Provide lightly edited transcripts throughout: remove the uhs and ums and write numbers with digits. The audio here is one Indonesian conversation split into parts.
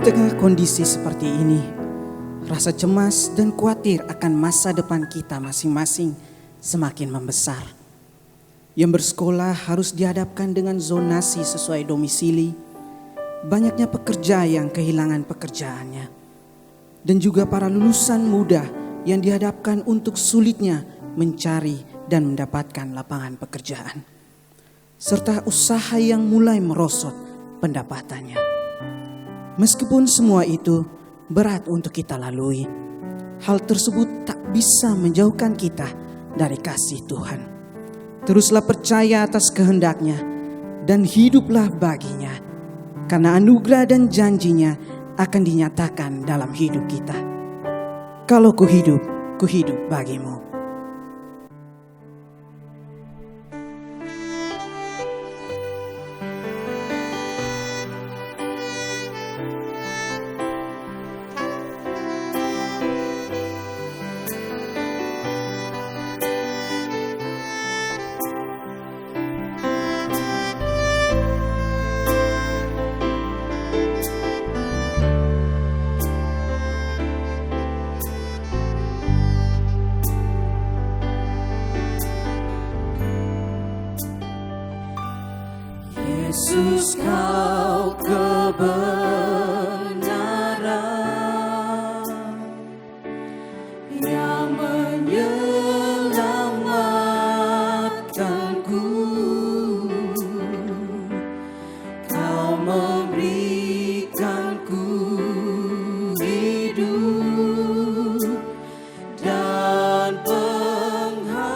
tengah kondisi seperti ini, rasa cemas dan khawatir akan masa depan kita masing-masing semakin membesar. Yang bersekolah harus dihadapkan dengan zonasi sesuai domisili, banyaknya pekerja yang kehilangan pekerjaannya, dan juga para lulusan muda yang dihadapkan untuk sulitnya mencari dan mendapatkan lapangan pekerjaan, serta usaha yang mulai merosot pendapatannya. Meskipun semua itu berat untuk kita lalui, hal tersebut tak bisa menjauhkan kita dari kasih Tuhan. Teruslah percaya atas kehendaknya dan hiduplah baginya, karena anugerah dan janjinya akan dinyatakan dalam hidup kita. Kalau ku hidup bagimu. Yesus, kau kebenaran yang menyelamatkanku. Kau memberikanku hidup dan pengharapan.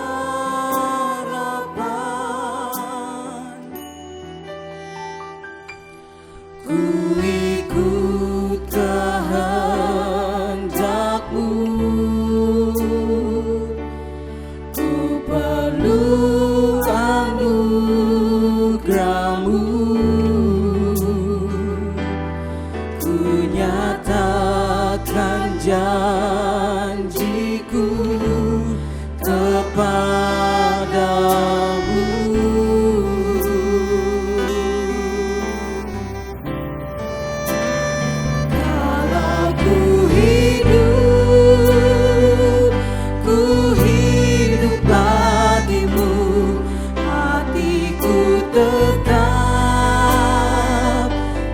Ku ikut kehendak-Mu, ku perlu anugerah-Mu. Ku nyatakan janjiku kepadamu.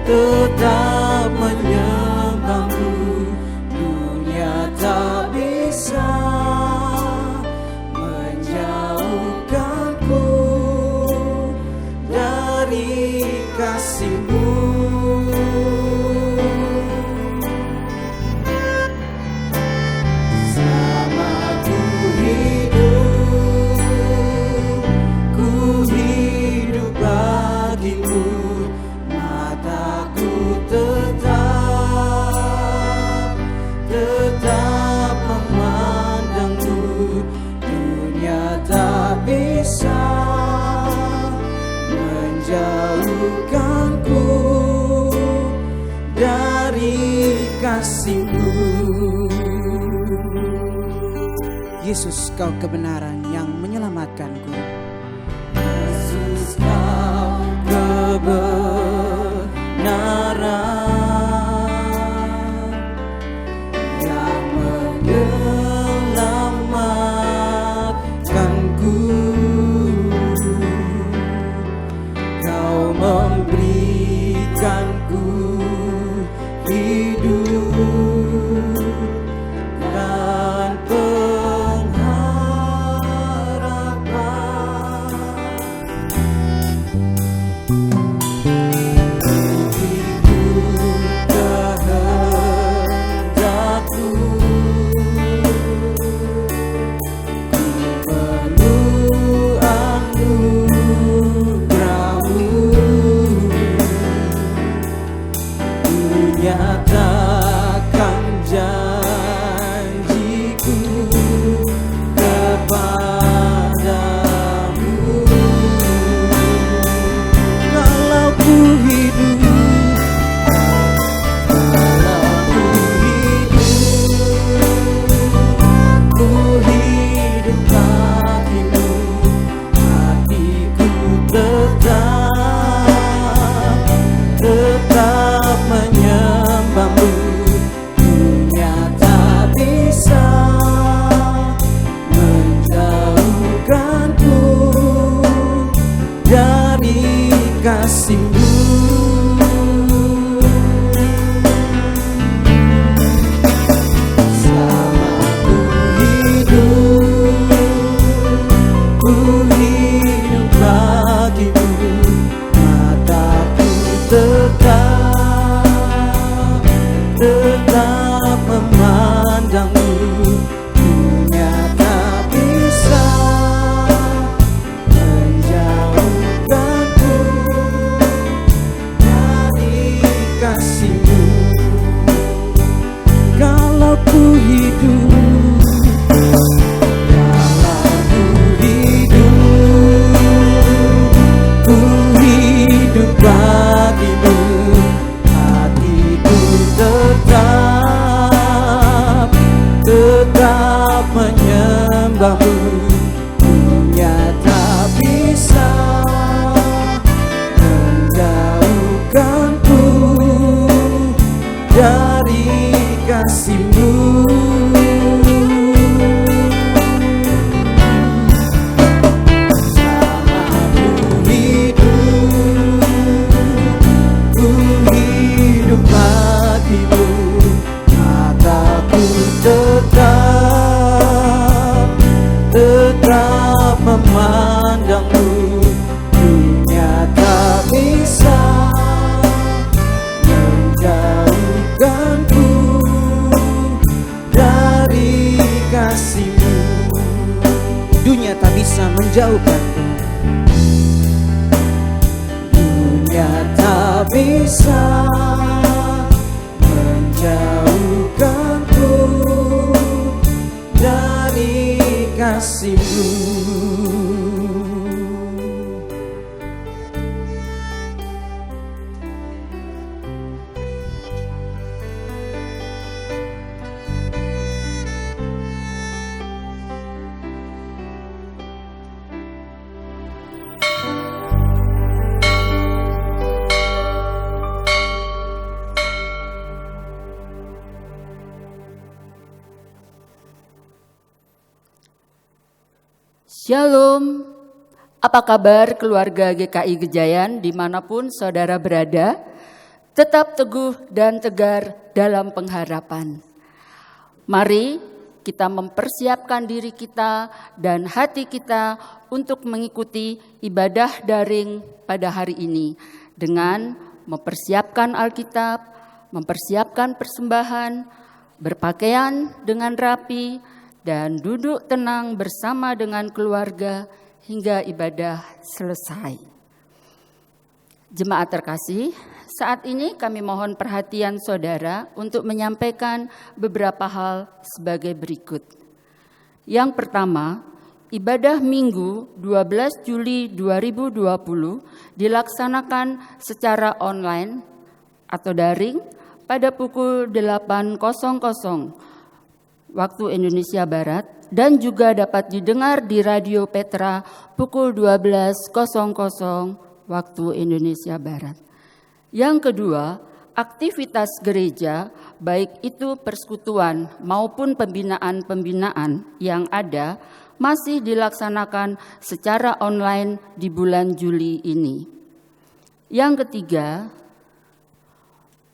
Tetap menyembah-Mu, dunia tak bisa menjauhkanku dari kasih-Mu. Selama ku hidup bagi-Mu. Tetap memandang-Mu, dunia tak bisa menjauhkanku dari kasih-Mu. Yesus, kau kebenaran yang menyelamatkanku. Yesus, kau kebenaran yang menyelamatkanku. Kau memberikanku hidup dan pengharapan. dunia tak bisa menjauhkanku dari kasih-Mu. Kalau ku hidup, ku hidup bagi-Mu, hatiku tetap menyembah-Mu. Dunia tak bisa menjauhkanku dari kasih-Mu. Tetap memandang-Mu. Dunia tak bisa menjauhkanku dari kasih-Mu. Dunia tak bisa menjauhkanku. Dunia tak bisa menjauhkanku dari kasih-Mu. Shalom, apa kabar keluarga GKI Gejayan dimanapun saudara berada? Tetap teguh dan tegar dalam pengharapan. Mari kita mempersiapkan diri kita dan hati kita untuk mengikuti ibadah daring pada hari ini dengan mempersiapkan Alkitab, mempersiapkan persembahan, berpakaian dengan rapi, dan duduk tenang bersama dengan keluarga hingga ibadah selesai. Jemaat terkasih, saat ini kami mohon perhatian saudara untuk menyampaikan beberapa hal sebagai berikut. Yang pertama, ibadah Minggu 12 Juli 2020 dilaksanakan secara online atau daring pada pukul 8.00 waktu Indonesia Barat dan juga dapat didengar di Radio Petra pukul 12.00 waktu Indonesia Barat. Yang kedua, aktivitas gereja baik itu persekutuan maupun pembinaan-pembinaan yang ada masih dilaksanakan secara online di bulan Juli ini. Yang ketiga,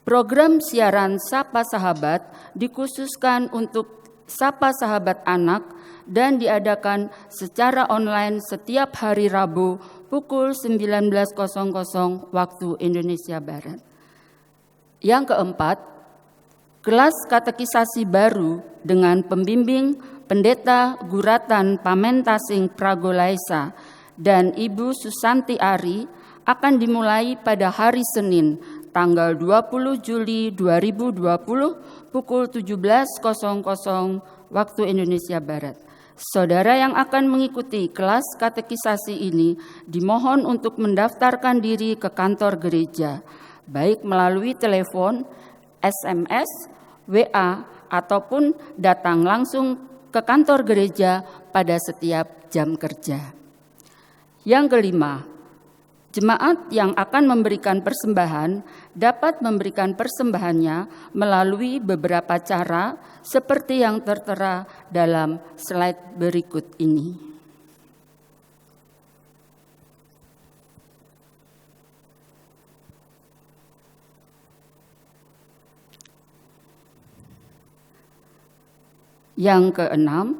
program siaran Sapa Sahabat dikhususkan untuk Sapa Sahabat Anak dan diadakan secara online setiap hari Rabu pukul 19.00 waktu Indonesia Barat. Yang keempat, kelas katekisasi baru dengan pembimbing Pendeta Guratan Pamentasing Pragolaisa dan Ibu Susanti Ari akan dimulai pada hari Senin tanggal 20 Juli 2020 pukul 17.00 waktu Indonesia Barat. Saudara yang akan mengikuti kelas katekisasi ini dimohon untuk mendaftarkan diri ke kantor gereja, baik melalui telepon, SMS, WA, ataupun datang langsung ke kantor gereja pada setiap jam kerja. Yang kelima, jemaat yang akan memberikan persembahan dapat memberikan persembahannya melalui beberapa cara seperti yang tertera dalam slide berikut ini. Yang keenam,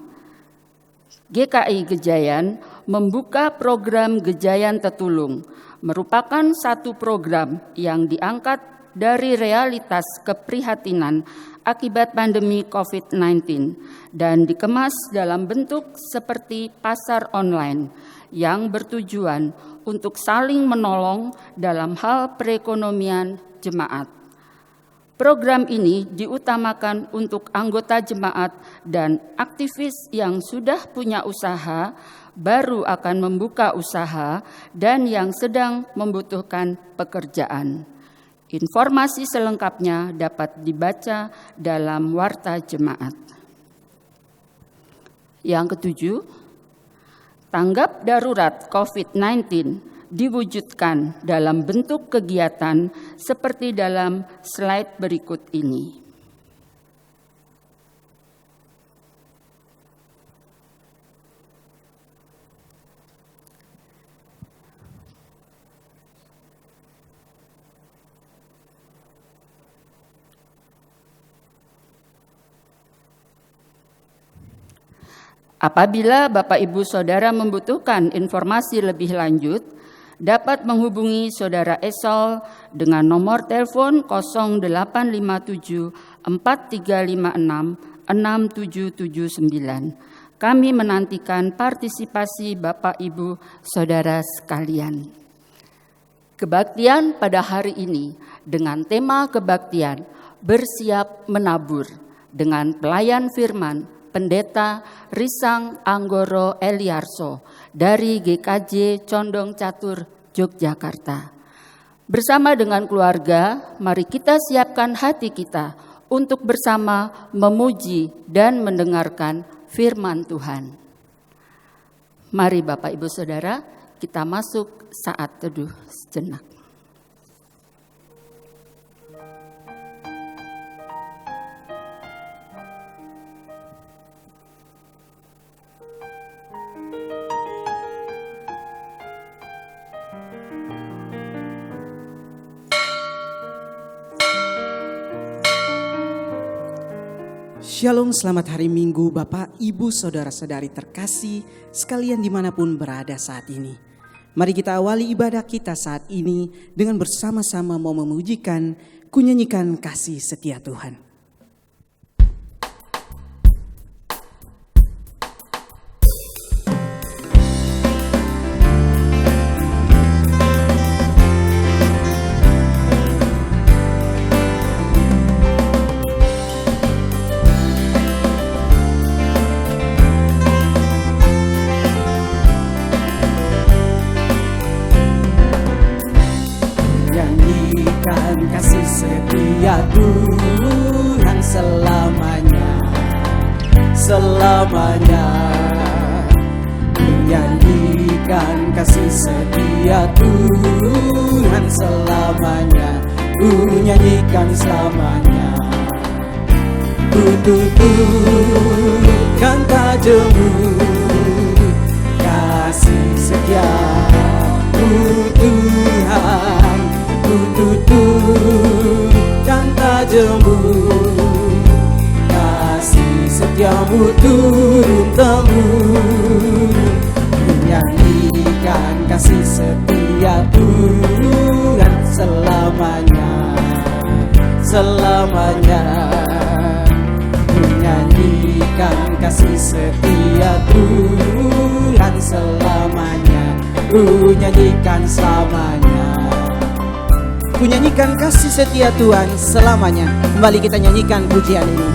GKI Gejayan membuka program Gejayan Tetulung, merupakan satu program yang diangkat dari realitas keprihatinan akibat pandemi COVID-19 dan dikemas dalam bentuk seperti pasar online yang bertujuan untuk saling menolong dalam hal perekonomian jemaat. Program ini diutamakan untuk anggota jemaat dan aktivis yang sudah punya usaha, baru akan membuka usaha, dan yang sedang membutuhkan pekerjaan. Informasi selengkapnya dapat dibaca dalam Warta Jemaat. Yang ketujuh, tanggap darurat COVID-19 diwujudkan dalam bentuk kegiatan seperti dalam slide berikut ini. Apabila Bapak Ibu Saudara membutuhkan informasi lebih lanjut, dapat menghubungi Saudara Esol dengan nomor telepon 0857 4356 6779. Kami menantikan partisipasi Bapak Ibu Saudara sekalian. Kebaktian pada hari ini dengan tema kebaktian bersiap menabur dengan pelayan firman Pendeta Risang Anggoro Eliarso dari GKJ Condong Catur, Yogyakarta. Bersama dengan keluarga, mari kita siapkan hati kita untuk bersama memuji dan mendengarkan firman Tuhan. Mari Bapak Ibu Saudara, kita masuk saat teduh sejenak. Shalom, selamat hari Minggu Bapak, Ibu, Saudara-saudari terkasih sekalian dimanapun berada saat ini. Mari kita awali ibadah kita saat ini dengan bersama-sama mau memujikan, kunyanyikan kasih setia Tuhan. Tuhan selamanya menyanyikan kasih setia Tuhan selamanya, menyanyikan selamanya. Tuturkan tajammu kasih setia Tuhan, tuturkan tajammu kasih setiamu turun-temurun, menyanyikan kasih setia Tuhan selamanya, selamanya. Menyanyikan kasih setia Tuhan selamanya, menyanyikan selamanya. Kunyanyikan kasih setia Tuhan selamanya. Kembali kita nyanyikan pujian ini.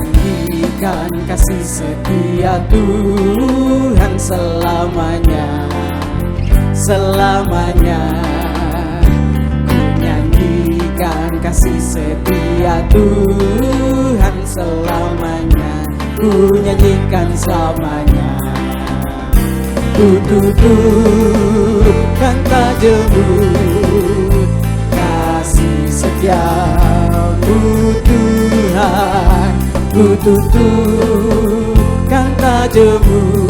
Menyanyikan kasih setia Tuhan selamanya, selamanya. Kasih setia Tuhan selamanya, ku nyanyikan selamanya. Tuturkan tajammu kasih setiamu Tuhan, tuturkan tajammu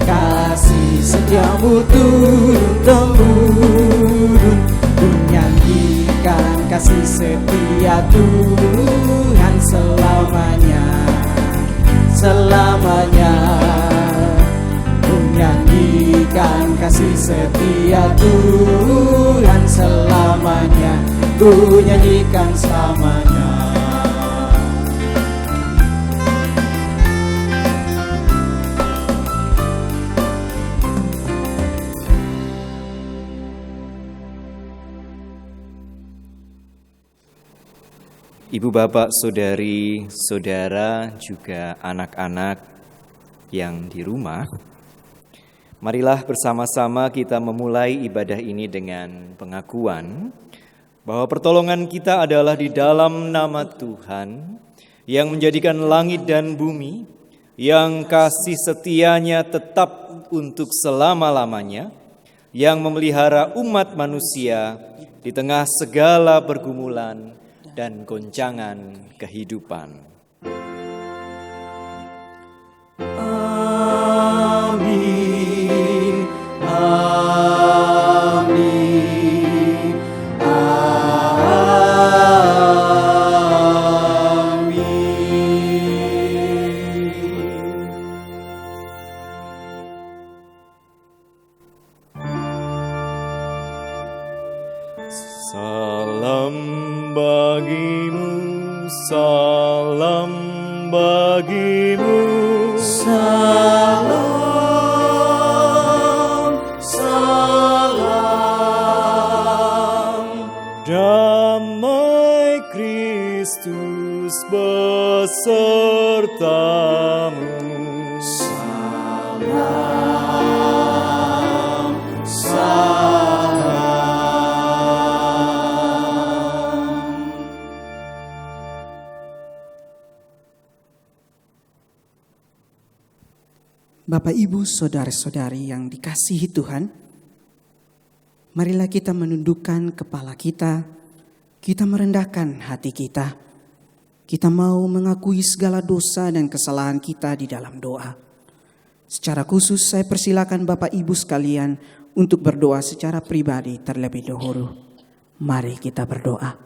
kasih setiamu turun-temurun, menyanyikan kasih setia Tuhan selamanya, selamanya. Ku nyanyikan kasih setia Tuhan selamanya, ku nyanyikan selamanya. Ibu, bapak, saudari, saudara, juga anak-anak yang di rumah, marilah bersama-sama kita memulai ibadah ini dengan pengakuan bahwa pertolongan kita adalah di dalam nama Tuhan yang menjadikan langit dan bumi, yang kasih setianya tetap untuk selama-lamanya, yang memelihara umat manusia di tengah segala pergumulan dan goncangan kehidupan. Amin, amin, Salam bagimu, salam bagimu, salam, salam. damai Kristus besertamu. Salam, salam. Bapak, Ibu, saudara-saudari yang dikasihi Tuhan, marilah kita menundukkan kepala kita merendahkan hati kita. Kita mau mengakui segala dosa dan kesalahan kita di dalam doa. Secara khusus saya persilakan Bapak Ibu sekalian untuk berdoa secara pribadi terlebih dahulu. Mari kita berdoa.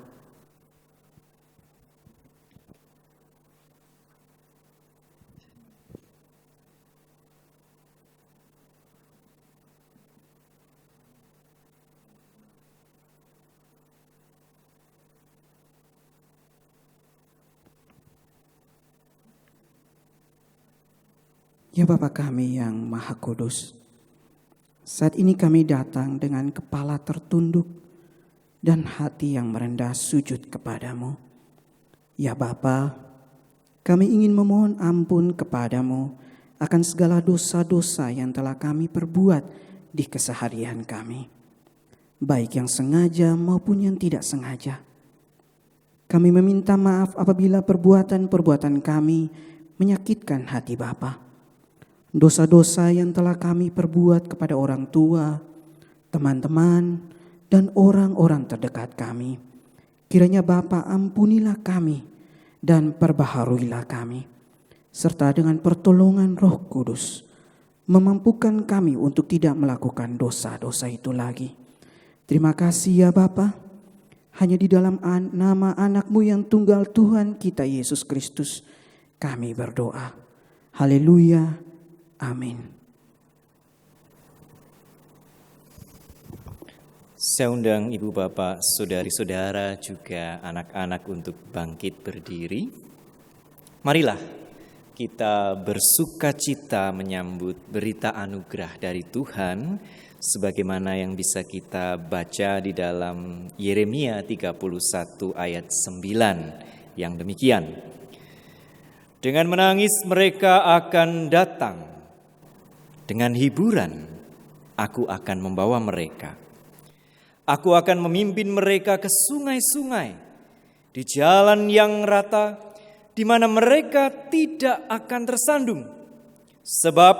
Ya Bapa kami yang Maha Kudus, saat ini kami datang dengan kepala tertunduk dan hati yang merendah sujud kepadamu. Ya Bapa, kami ingin memohon ampun kepadamu akan segala dosa-dosa yang telah kami perbuat di keseharian kami, baik yang sengaja maupun yang tidak sengaja. Kami meminta maaf apabila perbuatan-perbuatan kami menyakitkan hati Bapa. Dosa-dosa yang telah kami perbuat kepada orang tua, teman-teman, dan orang-orang terdekat kami. Kiranya Bapa ampunilah kami dan perbaharuilah kami. Serta dengan pertolongan Roh Kudus, memampukan kami untuk tidak melakukan dosa-dosa itu lagi. Terima kasih ya Bapa. Hanya di dalam nama anak-Mu yang tunggal Tuhan kita Yesus Kristus kami berdoa. Haleluya. Amin. Saya undang ibu, bapak, saudari-saudara, juga anak-anak untuk bangkit berdiri. Marilah kita bersukacita menyambut berita anugerah dari Tuhan, sebagaimana yang bisa kita baca di dalam Yeremia 31 ayat 9 yang demikian. Dengan menangis mereka akan datang. Dengan hiburan, aku akan membawa mereka. Aku akan memimpin mereka ke sungai-sungai, di jalan yang rata, di mana mereka tidak akan tersandung. Sebab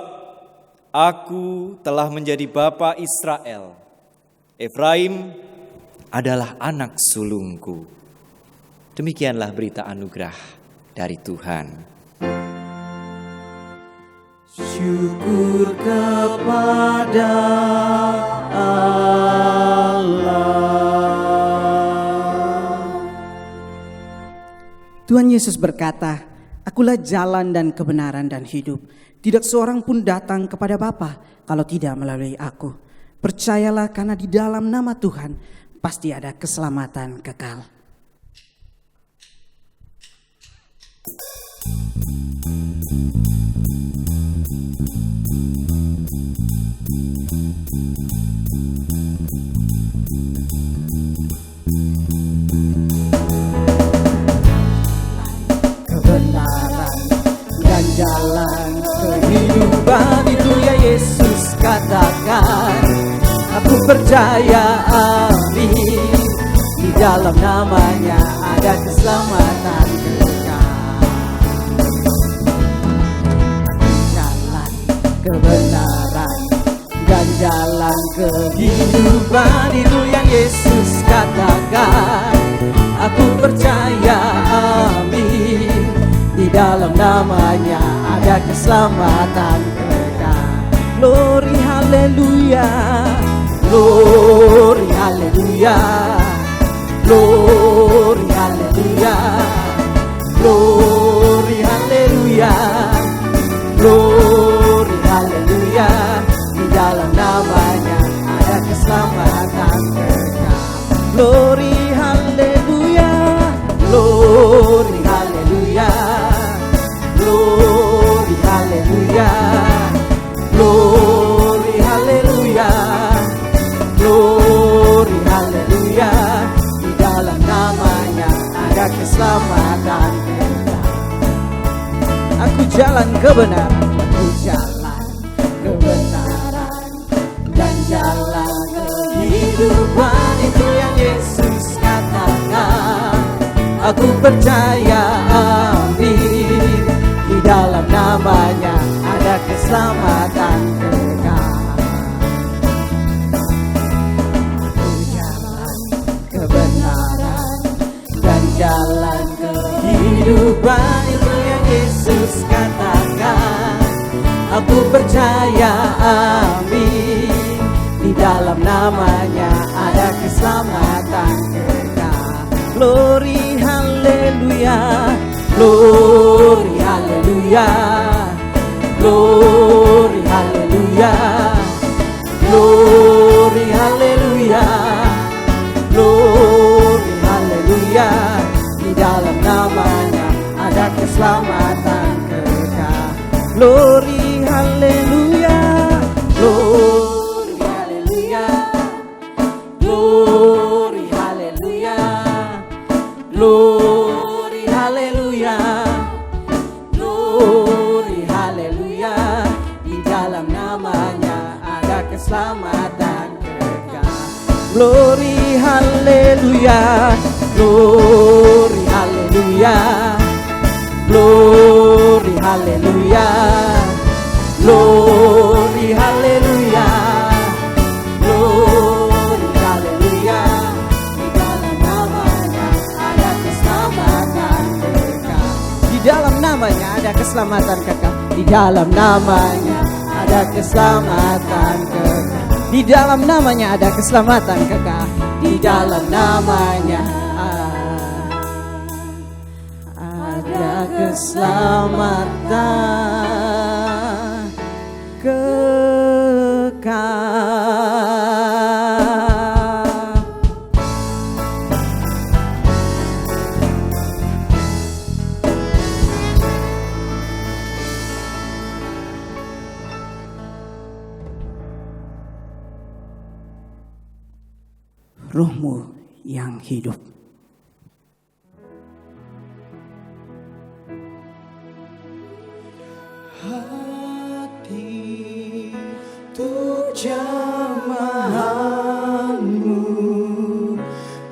aku telah menjadi bapa Israel. Efraim adalah anak sulungku. Demikianlah berita anugerah dari Tuhan. Syukur kepada Allah. Yesus berkata, "Akulah jalan dan kebenaran dan hidup. Tidak seorang pun datang kepada Bapa kalau tidak melalui aku. Percayalah karena di dalam nama Tuhan pasti ada keselamatan kekal." Kebenaran dan jalan kehidupan, itu ya Yesus katakan. Aku percaya, amin. Di dalam namanya ada keselamatan kekal. Jalan kebenaran dan jalan kehidupan, itu yang Yesus katakan. Aku percaya, amin. Di dalam namanya ada keselamatan kekal. Glory haleluya, glory haleluya, glory haleluya, glory haleluya, glory haleluya. Di dalam namanya ada keselamatan kekal. Glory haleluya, glory haleluya, glory haleluya, glory haleluya, glory haleluya. Di dalam namanya ada keselamatan kekal. Aku jalan kebenaran, aku jalan kebenaran dan jalan kehidupan, itu yang Yesus katakan. Aku percaya, amin. Di dalam namanya ada keselamatan kekal. Aku jalan kebenaran dan jalan kehidupan, itu yang Yesus katakan. Aku percaya, amin. Di dalam namanya ada keselamatan kekal. Glory haleluya, glory haleluya, glory haleluya, glory haleluya, glory haleluya. Di dalam namanya ada keselamatan kekal. Glory haleluya, glory haleluya, glory haleluya, glory haleluya, glory haleluya. Di dalam namanya ada keselamatan kekal. Glory haleluya, glory haleluya, glory haleluya, glory haleluya, glory haleluya. Di dalam namanya ada keselamatan kekal. Di dalam namanya ada keselamatan kekal. Di dalam namanya ada keselamatan kekal. Di dalam namanya ada keselamatan kekal. Di dalam namanya ada keselamatan kekal. Roh-Mu yang hidup. Hati untuk jamahanmu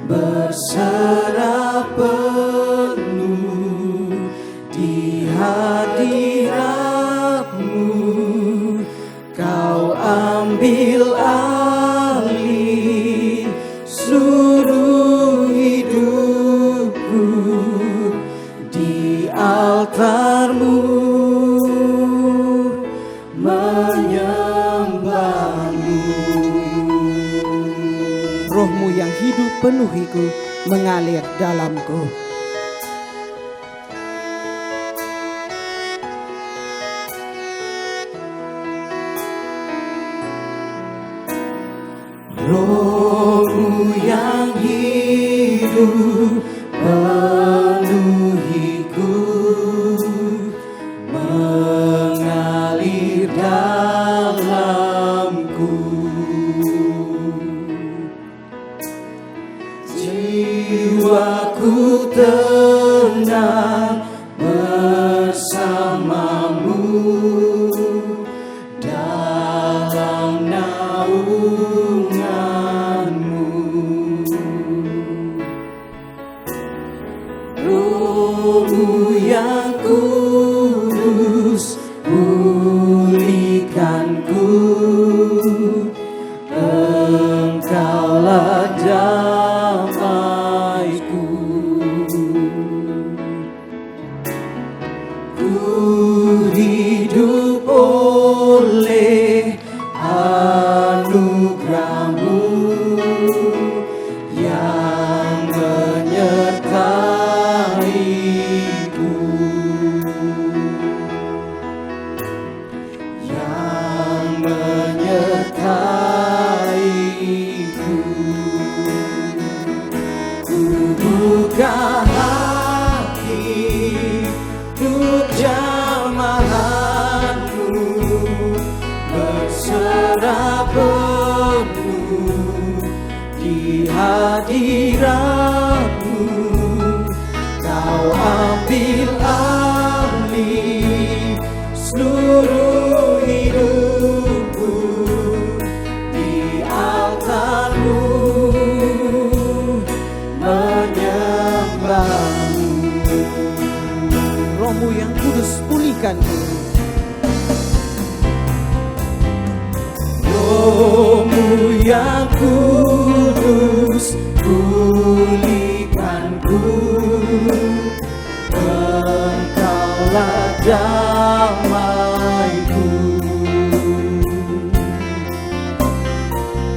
berserah penuh di hadiratmu. Kau ambil alih seluruh hidupku di altarmu, menyembahmu. Roh-Mu yang hidup penuhiku, mengalir dalamku. Roh-Mu yang hidup penuhiku, mengalir dalamku. Jiwaku tenang bersamamu dalam naungan-Mu. Roh-Mu yang kudus pulihkanku, Engkaulah damaiku. Ku hidup oleh anugerah-Mu yang menyertaiku, yang menyertaiku. Ku buka hati untuk jamahan-Mu, berserah penuh di hadirat-Mu. Kau ambil alih seluruh hidupku di altar-Mu, menyembah-Mu. Roh-Mu yang kudus pulihkanku, Roh-Mu yang kudus pulihkanku, Engkaulah damaiku.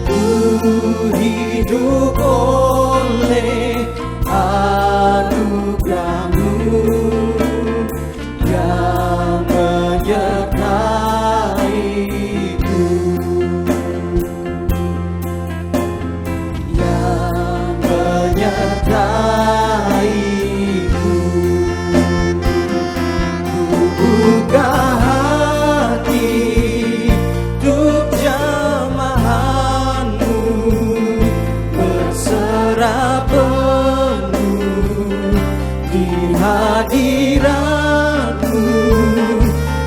Ku hidup oleh anugerah-Mu yang menyertaiku, yang menyertaiku. Ku buka hati untuk jamahan-Mu, berserah penuh di hadirat-Mu.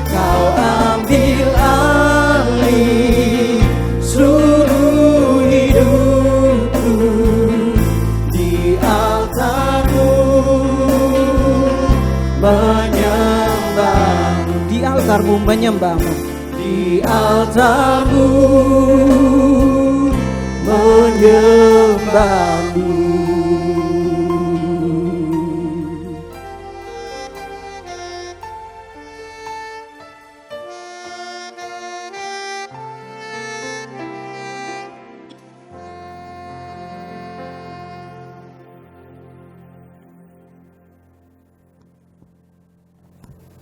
Kau ambil alih seluruh hidupku di altar-Mu, menyembah-Mu. Di altar-Mu menyembah-Mu, di altar-Mu menyembah-Mu.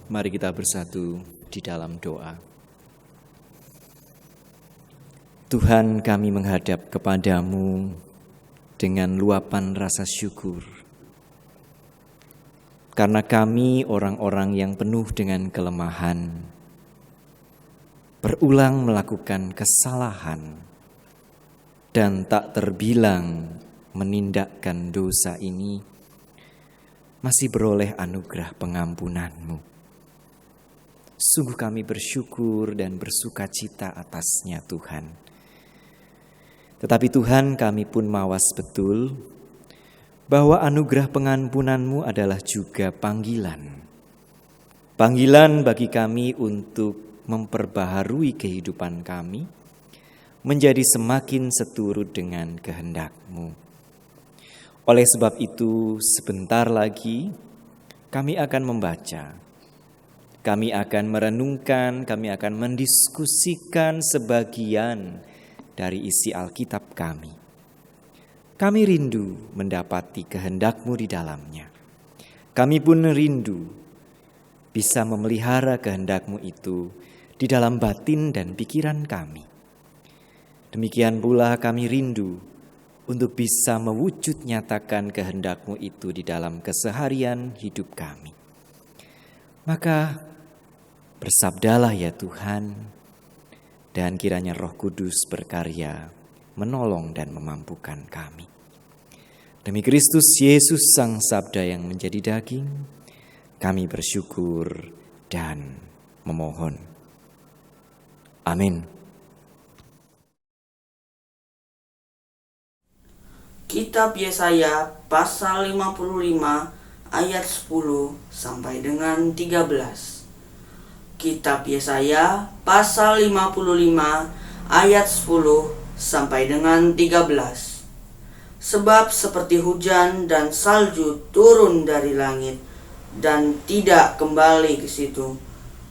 Mari kita bersatu di dalam doa. Tuhan, kami menghadap kepadamu dengan luapan rasa syukur. Karena kami orang-orang yang penuh dengan kelemahan, berulang melakukan kesalahan, dan tak terbilang menindakkan dosa ini, masih beroleh anugerah pengampunan-Mu. Sungguh kami bersyukur dan bersukacita atasnya, Tuhan. Tetapi Tuhan, kami pun mawas betul bahwa anugerah pengampunan-Mu adalah juga panggilan. Panggilan bagi kami untuk memperbaharui kehidupan kami, menjadi semakin seturut dengan kehendak-Mu. Oleh sebab itu, sebentar lagi kami akan membaca, kami akan merenungkan, kami akan mendiskusikan sebagian dari isi Alkitab kami. Kami rindu mendapati kehendak-Mu di dalamnya. Kami pun rindu bisa memelihara kehendak-Mu itu di dalam batin dan pikiran kami. Demikian pula kami rindu untuk bisa mewujud nyatakan kehendak-Mu itu di dalam keseharian hidup kami. Maka bersabdalah ya Tuhan, dan kiranya Roh Kudus berkarya menolong dan memampukan kami. Demi Kristus Yesus Sang Sabda yang menjadi daging, kami bersyukur dan memohon. Amin. Kitab Yesaya pasal 55 ayat 10 sampai dengan 13. Kitab Yesaya pasal 55 ayat 10 sampai dengan 13. Sebab seperti hujan dan salju turun dari langit dan tidak kembali ke situ,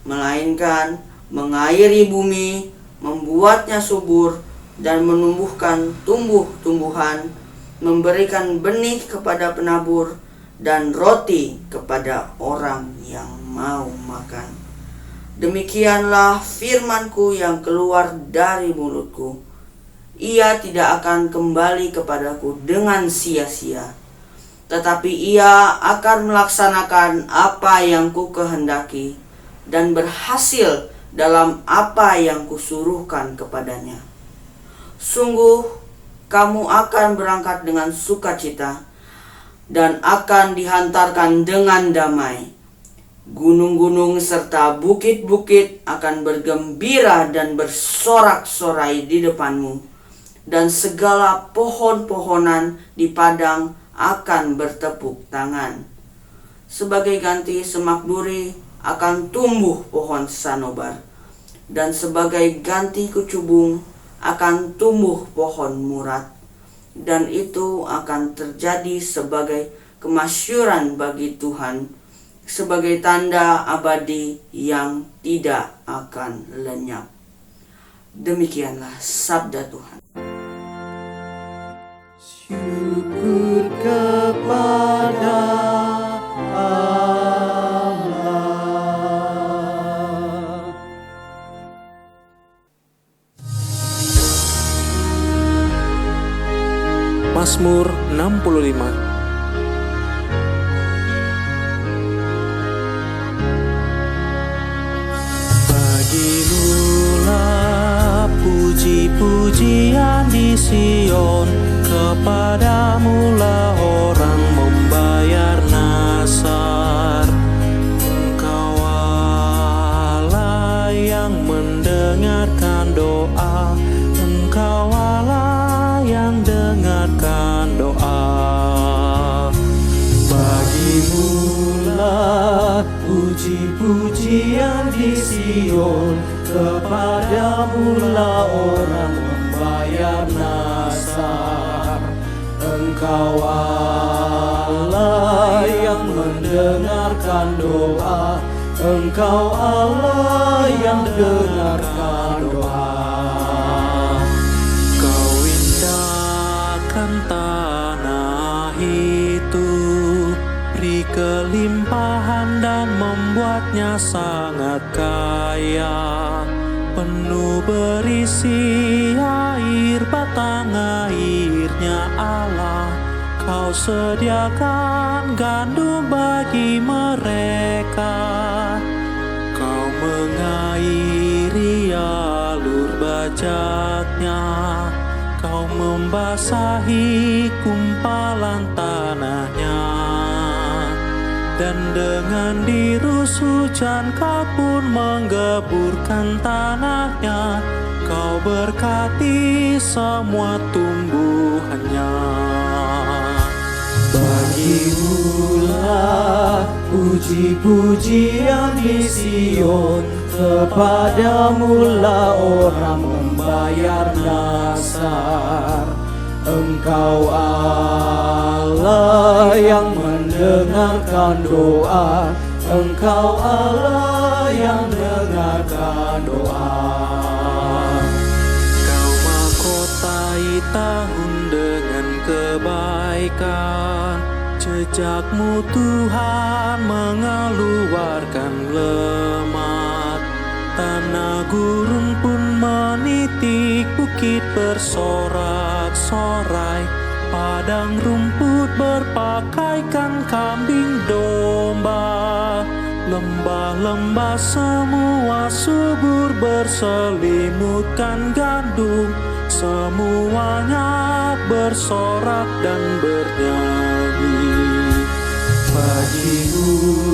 melainkan mengairi bumi, membuatnya subur dan menumbuhkan tumbuh-tumbuhan, memberikan benih kepada penabur dan roti kepada orang yang mau makan. Demikianlah firman-Ku yang keluar dari mulutku. Ia tidak akan kembali kepadaku dengan sia-sia, tetapi ia akan melaksanakan apa yang Ku kehendaki dan berhasil dalam apa yang Kusuruhkan kepadanya. Sungguh kamu akan berangkat dengan sukacita dan akan dihantarkan dengan damai. Gunung-gunung serta bukit-bukit akan bergembira dan bersorak-sorai di depanmu, dan segala pohon-pohonan di padang akan bertepuk tangan. Sebagai ganti semak duri akan tumbuh pohon sanobar, dan sebagai ganti kecubung akan tumbuh pohon murad, dan itu akan terjadi sebagai kemasyuran bagi Tuhan, sebagai tanda abadi yang tidak akan lenyap. Demikianlah sabda Tuhan. Syukur kepada Mazmur 65. Bagimulah puji-pujian di Sion, kepadamulah orang membayar nasar. Engkau Allah yang mendengarkan doa, Engkau Allah yang dengarkan doa. Bagimulah puji-pujian di Sion, kepadamulah orang membayar nasar. Engkau Allah yang mendengarkan doa, Engkau Allah yang dengarkan doa. Tanah itu beri kelimpahan dan membuatnya sangat kaya, penuh berisi air, batang airnya Allah. Kau sediakan gandum bagi mereka, Kau mengairi alur bajaknya, Kau membasahi kumpalan tanahnya, dan dengan dirus hujan Kau pun menggeburkan tanahnya. Kau berkati semua tumbuhannya. Bagimulah puji-pujian di Sion, kepadamulah orang membayar nasar. Engkau Allah yang mendengarkan doa, Engkau Allah yang dengarkan doa. Kau mahkotai tahun dengan kebaikan, jejakmu Tuhan mengeluarkan lemak. Tanah gurun pun menitik bukit langit bersorak-sorai, padang rumput berpakaikan kambing domba, lembah-lembah semua subur berselimutkan gandum, semuanya bersorak dan bernyanyi. Bagimulah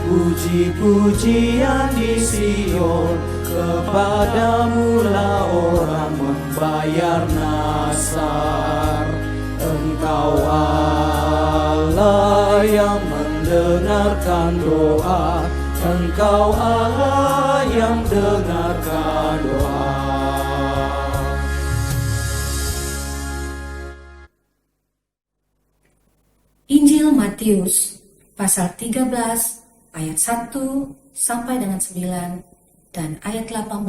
puji-pujian di Sion, kepadamulah orang membayar nasar. Engkau Allah yang mendengarkan doa, Engkau Allah yang dengarkan doa. Injil Matius pasal 13 ayat 1 sampai dengan 9 dan ayat 18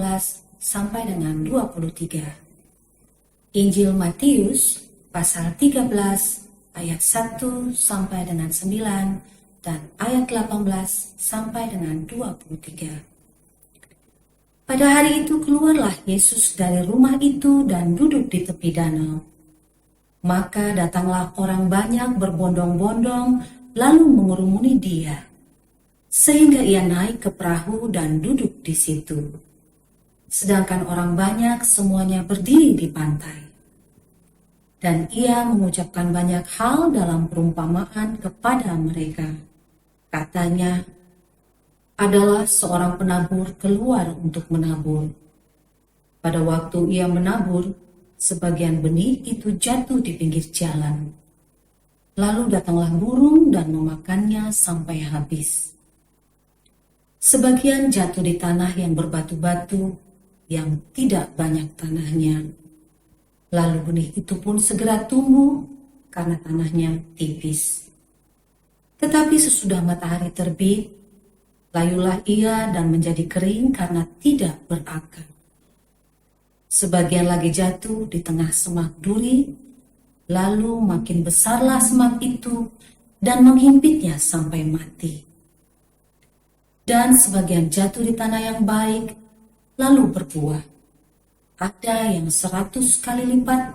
sampai dengan 23. Injil Matius pasal 13 ayat 1 sampai dengan 9 dan ayat 18 sampai dengan 23. Pada hari itu keluarlah Yesus dari rumah itu dan duduk di tepi danau. Maka datanglah orang banyak berbondong-bondong lalu mengurumuni dia, sehingga ia naik ke perahu dan duduk di situ. Sedangkan orang banyak semuanya berdiri di pantai. Dan ia mengucapkan banyak hal dalam perumpamaan kepada mereka. Katanya, adalah seorang penabur keluar untuk menabur. Pada waktu ia menabur, sebagian benih itu jatuh di pinggir jalan. Lalu datanglah burung dan memakannya sampai habis. Sebagian jatuh di tanah yang berbatu-batu, yang tidak banyak tanahnya. Lalu benih itu pun segera tumbuh karena tanahnya tipis. Tetapi sesudah matahari terbit, layulah ia dan menjadi kering karena tidak berakar. Sebagian lagi jatuh di tengah semak duri, lalu makin besarlah semak itu dan menghimpitnya sampai mati. Dan sebagian jatuh di tanah yang baik, lalu berbuah. Ada yang 100 kali lipat,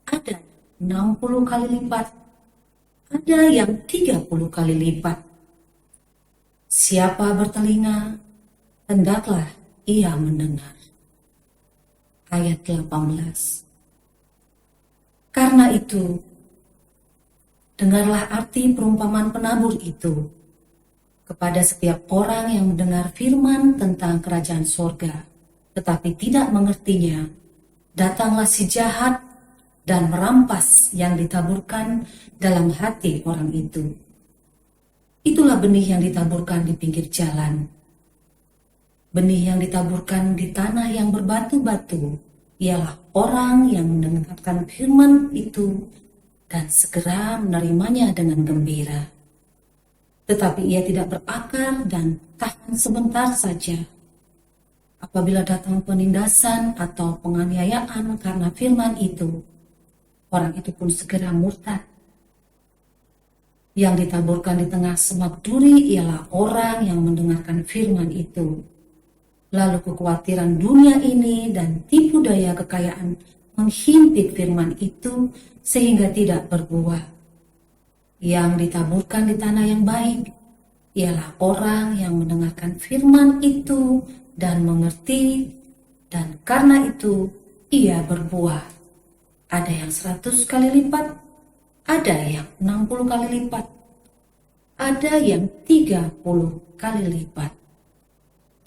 ada 60 kali lipat, ada yang 30 kali lipat. Siapa bertelinga, hendaklah ia mendengar. Ayat 18. Karena itu, dengarlah arti perumpamaan penabur itu. Kepada setiap orang yang mendengar firman tentang kerajaan sorga, tetapi tidak mengertinya, datanglah si jahat dan merampas yang ditaburkan dalam hati orang itu. Itulah benih yang ditaburkan di pinggir jalan. Benih yang ditaburkan di tanah yang berbatu-batu ialah orang yang mendengarkan firman itu dan segera menerimanya dengan gembira. Tetapi ia tidak berakar dan tahan sebentar saja. Apabila datang penindasan atau penganiayaan karena firman itu, orang itu pun segera murtad. Yang ditaburkan di tengah semak duri ialah orang yang mendengarkan firman itu. Lalu kekhawatiran dunia ini dan tipu daya kekayaan menghimpit firman itu sehingga tidak berbuah. Yang ditaburkan di tanah yang baik ialah orang yang mendengarkan firman itu dan mengerti, dan karena itu ia berbuah. Ada yang 100 kali lipat, ada yang 60 kali lipat, ada yang 30 kali lipat.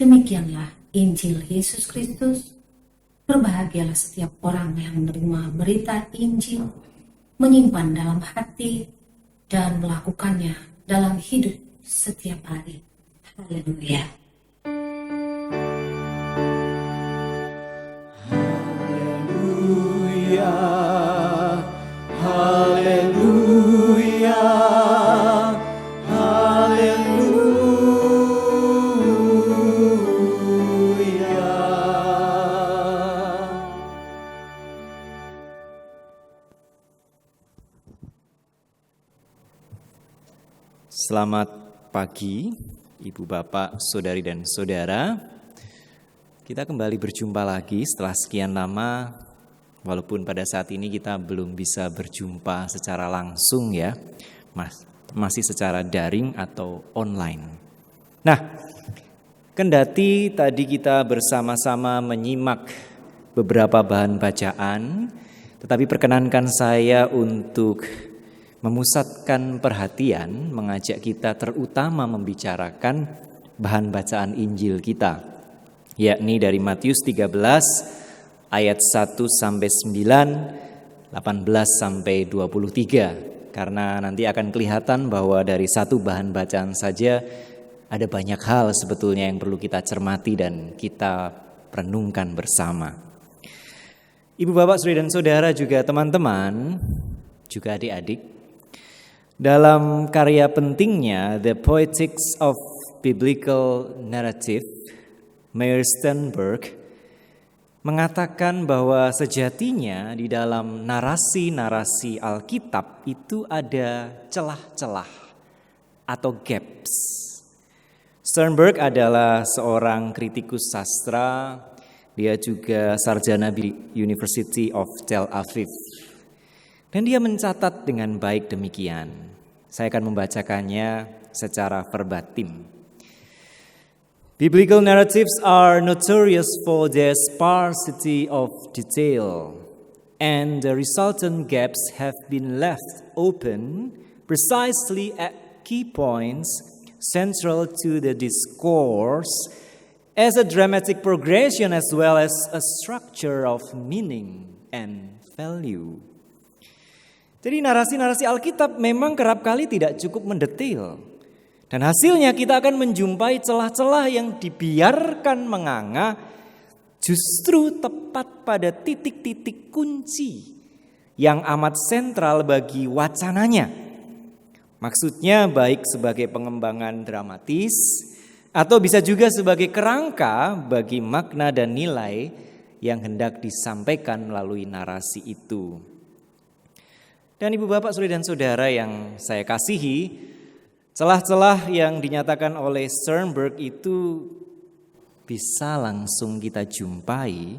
Demikianlah Injil Yesus Kristus. Berbahagialah setiap orang yang menerima berita Injil, menyimpan dalam hati, dan melakukannya dalam hidup setiap hari. Haleluya. Haleluya, haleluya, haleluya. Selamat pagi, Ibu Bapak, Saudari dan Saudara. Kita kembali berjumpa lagi setelah sekian lama, walaupun pada saat ini kita belum bisa berjumpa secara langsung ya, masih secara daring atau online. Nah, kendati tadi kita bersama-sama menyimak beberapa bahan bacaan, tetapi perkenankan saya untuk memusatkan perhatian, mengajak kita terutama membicarakan bahan bacaan Injil kita, yakni dari Matius 13 ayat 1 sampai 9, 18 sampai 23. Karena nanti akan kelihatan bahwa dari satu bahan bacaan saja ada banyak hal sebetulnya yang perlu kita cermati dan kita renungkan bersama. Ibu, bapak, saudara dan saudara, juga teman-teman, juga adik-adik, dalam karya pentingnya The Poetics of Biblical Narrative, Meyer Sternberg mengatakan bahwa sejatinya di dalam narasi-narasi Alkitab itu ada celah-celah atau gaps. Sternberg adalah seorang kritikus sastra, dia juga sarjana di University of Tel Aviv. Dan dia mencatat dengan baik demikian. Saya akan membacakannya secara verbatim. Biblical narratives are notorious for their sparsity of detail, and the resultant gaps have been left open precisely at key points central to the discourse as a dramatic progression as well as a structure of meaning and value. Jadi narasi-narasi Alkitab memang kerap kali tidak cukup mendetail. Dan hasilnya kita akan menjumpai celah-celah yang dibiarkan menganga justru tepat pada titik-titik kunci yang amat sentral bagi wacananya. Maksudnya baik sebagai pengembangan dramatis atau bisa juga sebagai kerangka bagi makna dan nilai yang hendak disampaikan melalui narasi itu. Dan ibu, bapak, saudara dan saudara yang saya kasihi, celah-celah yang dinyatakan oleh Sternberg itu bisa langsung kita jumpai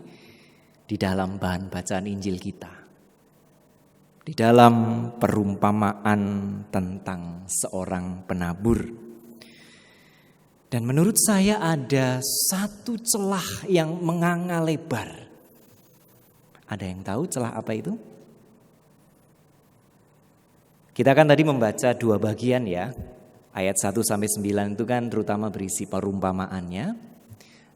di dalam bahan bacaan Injil kita. Di dalam perumpamaan tentang seorang penabur. Dan menurut saya ada satu celah yang menganga lebar. Ada yang tahu celah apa itu? Kita kan tadi membaca dua bagian ya. Ayat 1 sampai 9 itu kan terutama berisi perumpamaannya,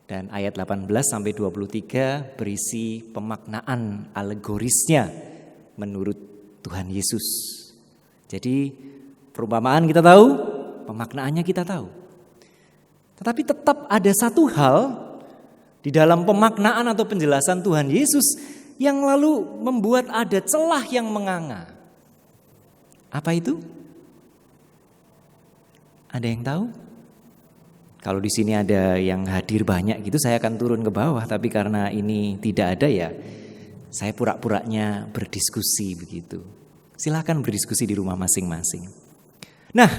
dan ayat 18 sampai 23 berisi pemaknaan alegorisnya menurut Tuhan Yesus. Jadi perumpamaan kita tahu, pemaknaannya kita tahu. Tetapi tetap ada satu hal di dalam pemaknaan atau penjelasan Tuhan Yesus yang lalu membuat ada celah yang menganga. Apa itu? Ada yang tahu? Kalau di sini ada yang hadir banyak gitu, saya akan turun ke bawah. Tapi karena ini tidak ada ya, saya pura-puranya berdiskusi begitu. Silakan berdiskusi di rumah masing-masing. Nah,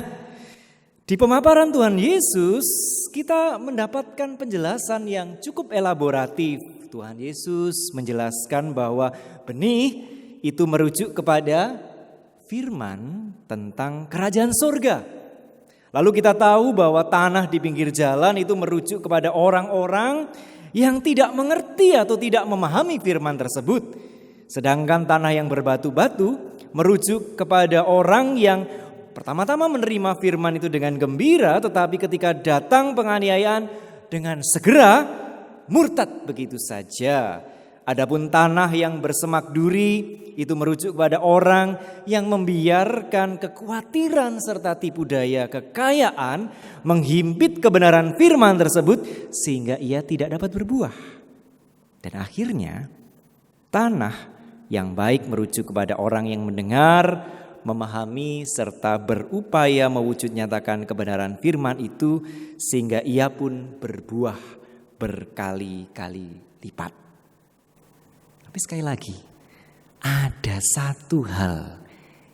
di pemaparan Tuhan Yesus kita mendapatkan penjelasan yang cukup elaboratif. Tuhan Yesus menjelaskan bahwa benih itu merujuk kepada firman tentang kerajaan surga. Lalu kita tahu bahwa tanah di pinggir jalan itu merujuk kepada orang-orang yang tidak mengerti atau tidak memahami firman tersebut. Sedangkan tanah yang berbatu-batu merujuk kepada orang yang pertama-tama menerima firman itu dengan gembira, tetapi ketika datang penganiayaan dengan segera murtad begitu saja. Adapun tanah yang bersemak duri itu merujuk kepada orang yang membiarkan kekhawatiran serta tipu daya kekayaan menghimpit kebenaran firman tersebut sehingga ia tidak dapat berbuah. Dan akhirnya tanah yang baik merujuk kepada orang yang mendengar, memahami serta berupaya mewujud nyatakan kebenaran firman itu sehingga ia pun berbuah berkali-kali lipat. Tapi sekali lagi, ada satu hal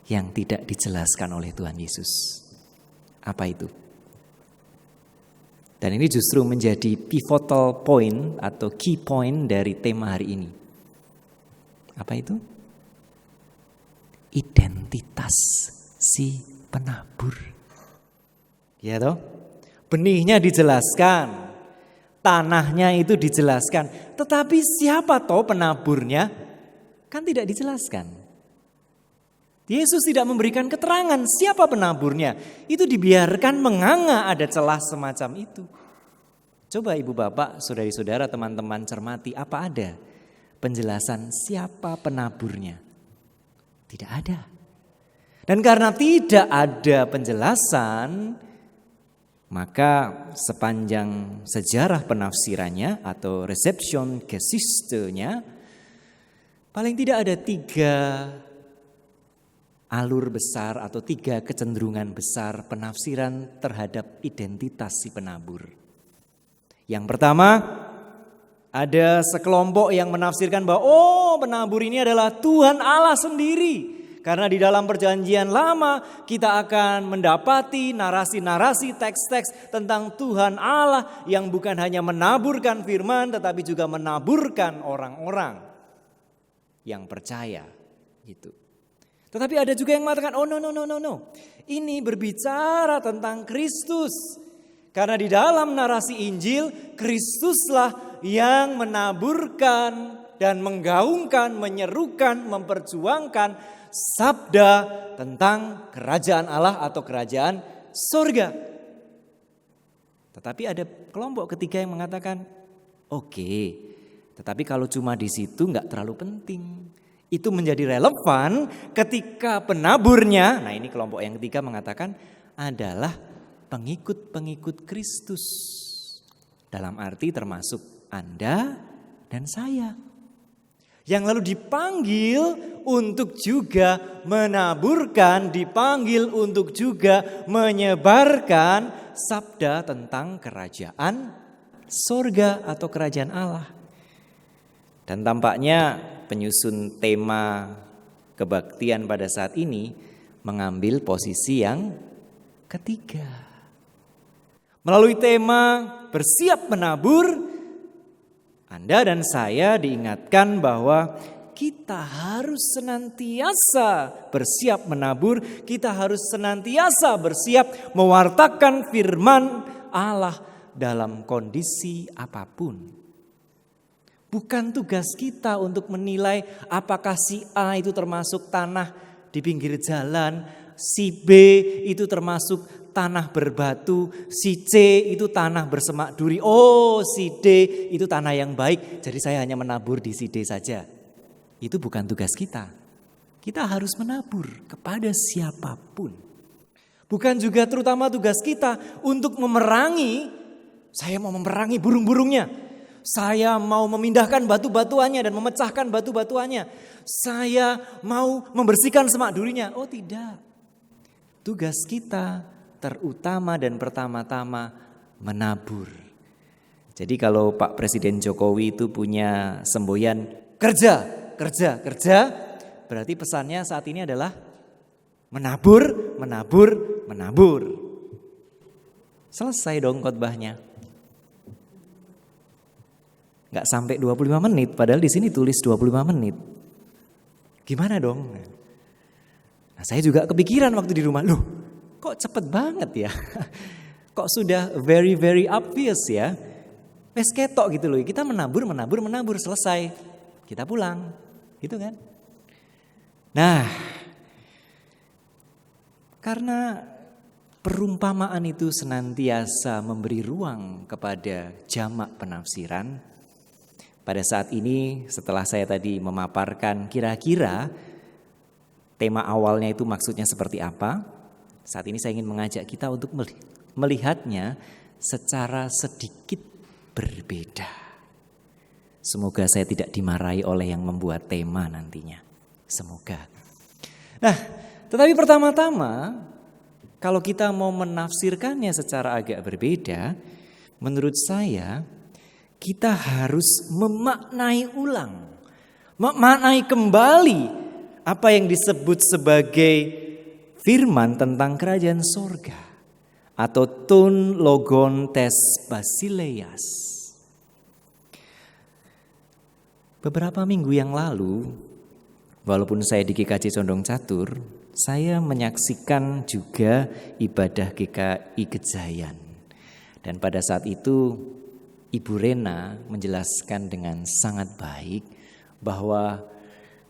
yang tidak dijelaskan oleh Tuhan Yesus. Apa itu? Dan ini justru menjadi pivotal point atau key point dari tema hari ini. Apa itu? Identitas si penabur. Ya toh? Benihnya dijelaskan, tanahnya itu dijelaskan. Tetapi siapa toh penaburnya? Kan tidak dijelaskan. Yesus tidak memberikan keterangan siapa penaburnya. Itu dibiarkan menganga, ada celah semacam itu. Coba ibu bapak, saudari-saudara, teman-teman cermati, apa ada penjelasan siapa penaburnya? Tidak ada. Dan karena tidak ada penjelasan, maka sepanjang sejarah penafsirannya atau Reception Geschichte-nya, paling tidak ada 3 alur besar atau 3 kecenderungan besar penafsiran terhadap identitas si penabur. Yang pertama, ada sekelompok yang menafsirkan bahwa penabur ini adalah Tuhan Allah sendiri. Karena di dalam perjanjian lama kita akan mendapati narasi-narasi teks-teks tentang Tuhan Allah yang bukan hanya menaburkan firman tetapi juga menaburkan orang-orang yang percaya gitu. Tetapi ada juga yang mengatakan, no. Ini berbicara tentang Kristus. Karena di dalam narasi Injil, Kristuslah yang menaburkan dan menggaungkan, menyerukan, memperjuangkan sabda tentang kerajaan Allah atau kerajaan surga. Tetapi ada kelompok ketiga yang mengatakan, oke, tetapi kalau cuma di situ nggak terlalu penting. Itu menjadi relevan ketika penaburnya, nah ini kelompok yang ketiga mengatakan adalah pengikut-pengikut Kristus. Dalam arti termasuk Anda dan saya. Yang lalu dipanggil untuk juga menaburkan, dipanggil untuk juga menyebarkan sabda tentang kerajaan surga atau kerajaan Allah. Dan tampaknya penyusun tema kebaktian pada saat ini mengambil posisi yang ketiga. Melalui tema bersiap menabur, Anda dan saya diingatkan bahwa kita harus senantiasa bersiap menabur, kita harus senantiasa bersiap mewartakan firman Allah dalam kondisi apapun. Bukan tugas kita untuk menilai apakah si A itu termasuk tanah di pinggir jalan, si B itu termasuk tanah berbatu, si C itu tanah bersemak duri, si D itu tanah yang baik, jadi saya hanya menabur di si D saja. Itu bukan tugas kita. Kita harus menabur kepada siapapun. Bukan juga terutama tugas kita untuk memerangi, saya mau memerangi burung-burungnya. Saya mau memindahkan batu-batuannya dan memecahkan batu-batuannya. Saya mau membersihkan semak durinya. Oh tidak. Tugas kita terutama dan pertama-tama menabur. Jadi kalau Pak Presiden Jokowi itu punya semboyan kerja, berarti pesannya saat ini adalah menabur. Selesai dong khotbahnya. Nggak sampai 25 menit, padahal di sini tulis 25 menit. Gimana dong? Nah, saya juga kepikiran waktu di rumah, loh kok cepet banget ya? Kok sudah very very obvious ya? Wes ketok gitu loh, kita menabur, selesai. Kita pulang, gitu kan? Nah, karena perumpamaan itu senantiasa memberi ruang kepada jamak penafsiran. Pada saat ini setelah saya tadi memaparkan kira-kira tema awalnya itu maksudnya seperti apa, saat ini saya ingin mengajak kita untuk melihatnya secara sedikit berbeda. Semoga saya tidak dimarahi oleh yang membuat tema nantinya. Semoga. Nah, tetapi pertama-tama kalau kita mau menafsirkannya secara agak berbeda, menurut saya kita harus memaknai ulang, memaknai kembali apa yang disebut sebagai firman tentang kerajaan sorga. atau ton logon tes basileias. Beberapa minggu yang lalu, walaupun saya di GKJ Condong Catur, saya menyaksikan juga ibadah GKI Gejayan. Dan pada saat itu Ibu Rena menjelaskan dengan sangat baik bahwa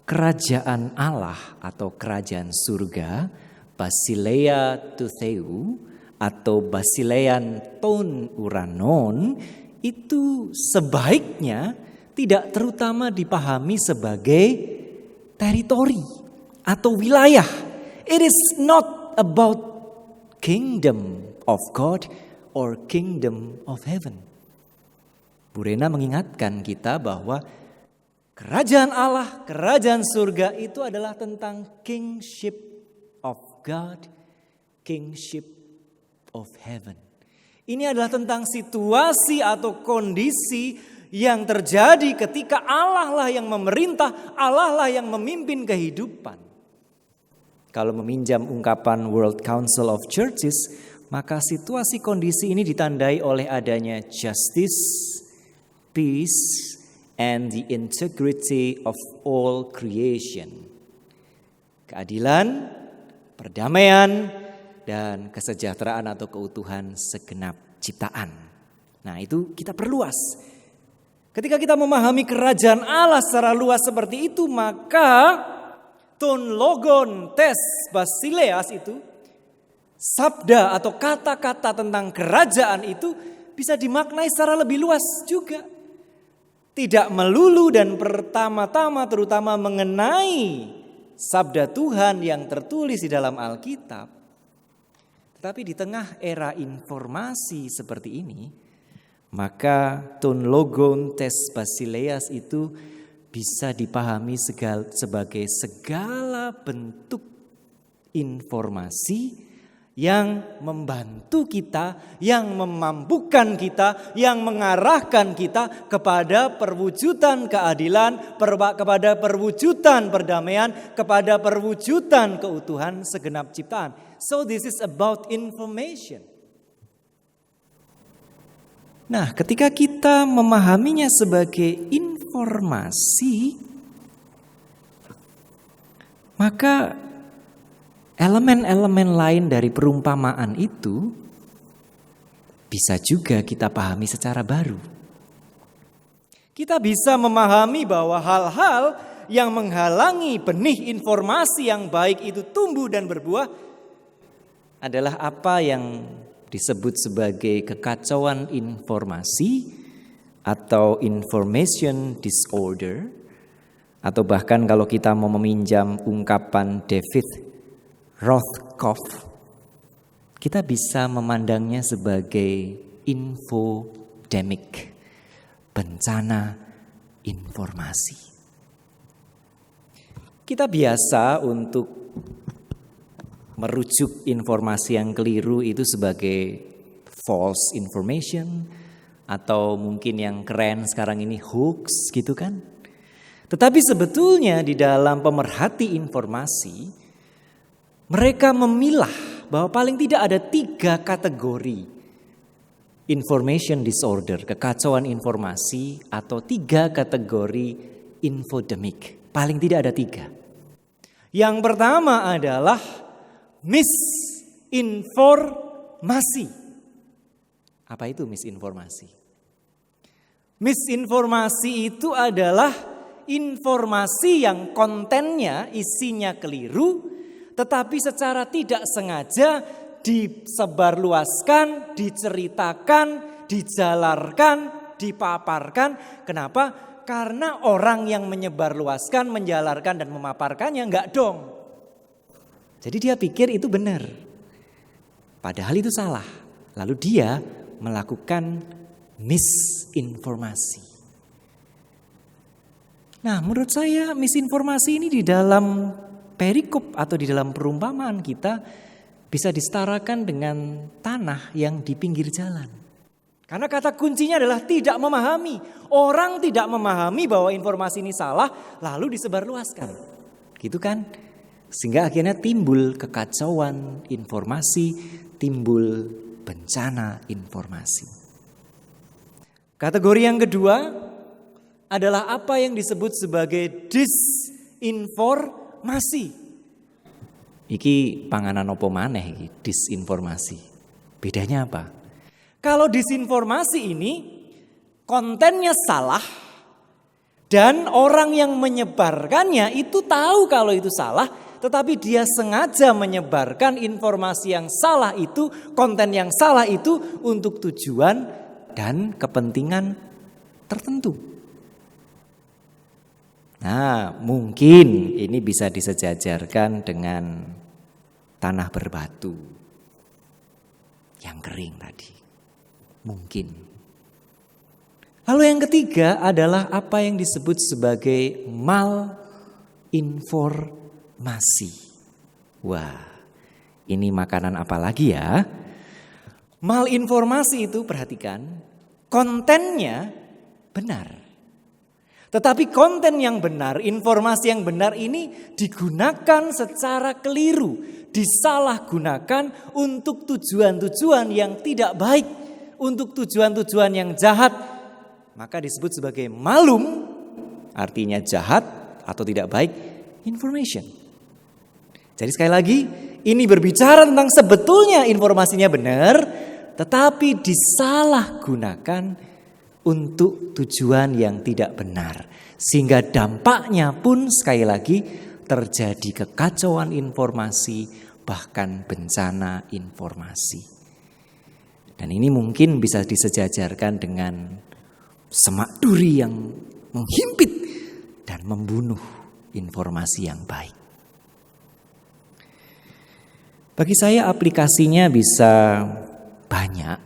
kerajaan Allah atau kerajaan surga, Basileia to Theu atau Basileian ton uranon, itu sebaiknya tidak terutama dipahami sebagai teritori atau wilayah. It is not about kingdom of God or kingdom of heaven. Bu Rena mengingatkan kita bahwa kerajaan Allah, kerajaan surga itu adalah tentang kingship of God, kingship of heaven. Ini adalah tentang situasi atau kondisi yang terjadi ketika Allah lah yang memerintah, Allah lah yang memimpin kehidupan. Kalau meminjam ungkapan World Council of Churches, maka situasi kondisi ini ditandai oleh adanya justice, peace, and the integrity of all creation. Keadilan, perdamaian, dan kesejahteraan atau keutuhan segenap ciptaan. Nah, itu kita perluas. Ketika kita memahami kerajaan Allah secara luas seperti itu, maka ton logon tes basileas itu, sabda atau kata-kata tentang kerajaan itu bisa dimaknai secara lebih luas juga. Tidak melulu dan pertama-tama terutama mengenai sabda Tuhan yang tertulis di dalam Alkitab. Tetapi di tengah era informasi seperti ini, maka ton logon tes basileas itu bisa dipahami sebagai segala bentuk informasi yang membantu kita, yang memampukan kita, yang mengarahkan kita kepada perwujudan keadilan, kepada perwujudan perdamaian, kepada perwujudan keutuhan segenap ciptaan. So this is about information. Nah, ketika kita memahaminya sebagai informasi, maka elemen-elemen lain dari perumpamaan itu bisa juga kita pahami secara baru. Kita bisa memahami bahwa hal-hal yang menghalangi benih informasi yang baik itu tumbuh dan berbuah adalah apa yang disebut sebagai kekacauan informasi atau information disorder, atau bahkan kalau kita mau meminjam ungkapan David Rothkopf, kita bisa memandangnya sebagai infodemic, bencana informasi. Kita biasa untuk merujuk informasi yang keliru itu sebagai false information, atau mungkin yang keren sekarang ini hoax gitu kan. Tetapi sebetulnya di dalam pemerhati informasi, mereka memilah bahwa paling tidak ada 3 kategori information disorder, kekacauan informasi, atau 3 kategori infodemic. Paling tidak ada 3. Yang pertama adalah misinformasi. Apa itu misinformasi? Misinformasi itu adalah informasi yang kontennya, isinya keliru, tetapi secara tidak sengaja disebarluaskan, diceritakan, dijalarkan, dipaparkan. Kenapa? Karena orang yang menyebarluaskan, menjalarkan, dan memaparkannya enggak dong. Jadi dia pikir itu benar, padahal itu salah. Lalu dia melakukan misinformasi. Nah, menurut saya misinformasi ini di dalam perikop atau di dalam perumpamaan kita bisa disetarakan dengan tanah yang di pinggir jalan. Karena kata kuncinya adalah tidak memahami. Orang tidak memahami bahwa informasi ini salah, lalu disebarluaskan. Gitu kan? Sehingga akhirnya timbul kekacauan informasi, timbul bencana informasi. Kategori yang kedua adalah apa yang disebut sebagai disinformasi. Iki panganan opo maneh iki disinformasi. Bedanya apa? Kalau disinformasi ini kontennya salah dan orang yang menyebarkannya itu tahu kalau itu salah, tetapi dia sengaja menyebarkan informasi yang salah itu, konten yang salah itu untuk tujuan dan kepentingan tertentu. Nah, mungkin ini bisa disejajarkan dengan tanah berbatu yang kering tadi. Mungkin. Lalu yang ketiga adalah apa yang disebut sebagai malinformasi. Wah, ini makanan apa lagi ya? Malinformasi itu perhatikan, kontennya benar. Tetapi konten yang benar, informasi yang benar ini digunakan secara keliru, disalahgunakan untuk tujuan-tujuan yang tidak baik, untuk tujuan-tujuan yang jahat. Maka disebut sebagai malum, artinya jahat atau tidak baik, information. Jadi sekali lagi, ini berbicara tentang sebetulnya informasinya benar, tetapi disalahgunakan untuk tujuan yang tidak benar. Sehingga dampaknya pun sekali lagi terjadi kekacauan informasi, bahkan bencana informasi. Dan ini mungkin bisa disejajarkan dengan semak duri yang menghimpit dan membunuh informasi yang baik. Bagi saya aplikasinya bisa banyak.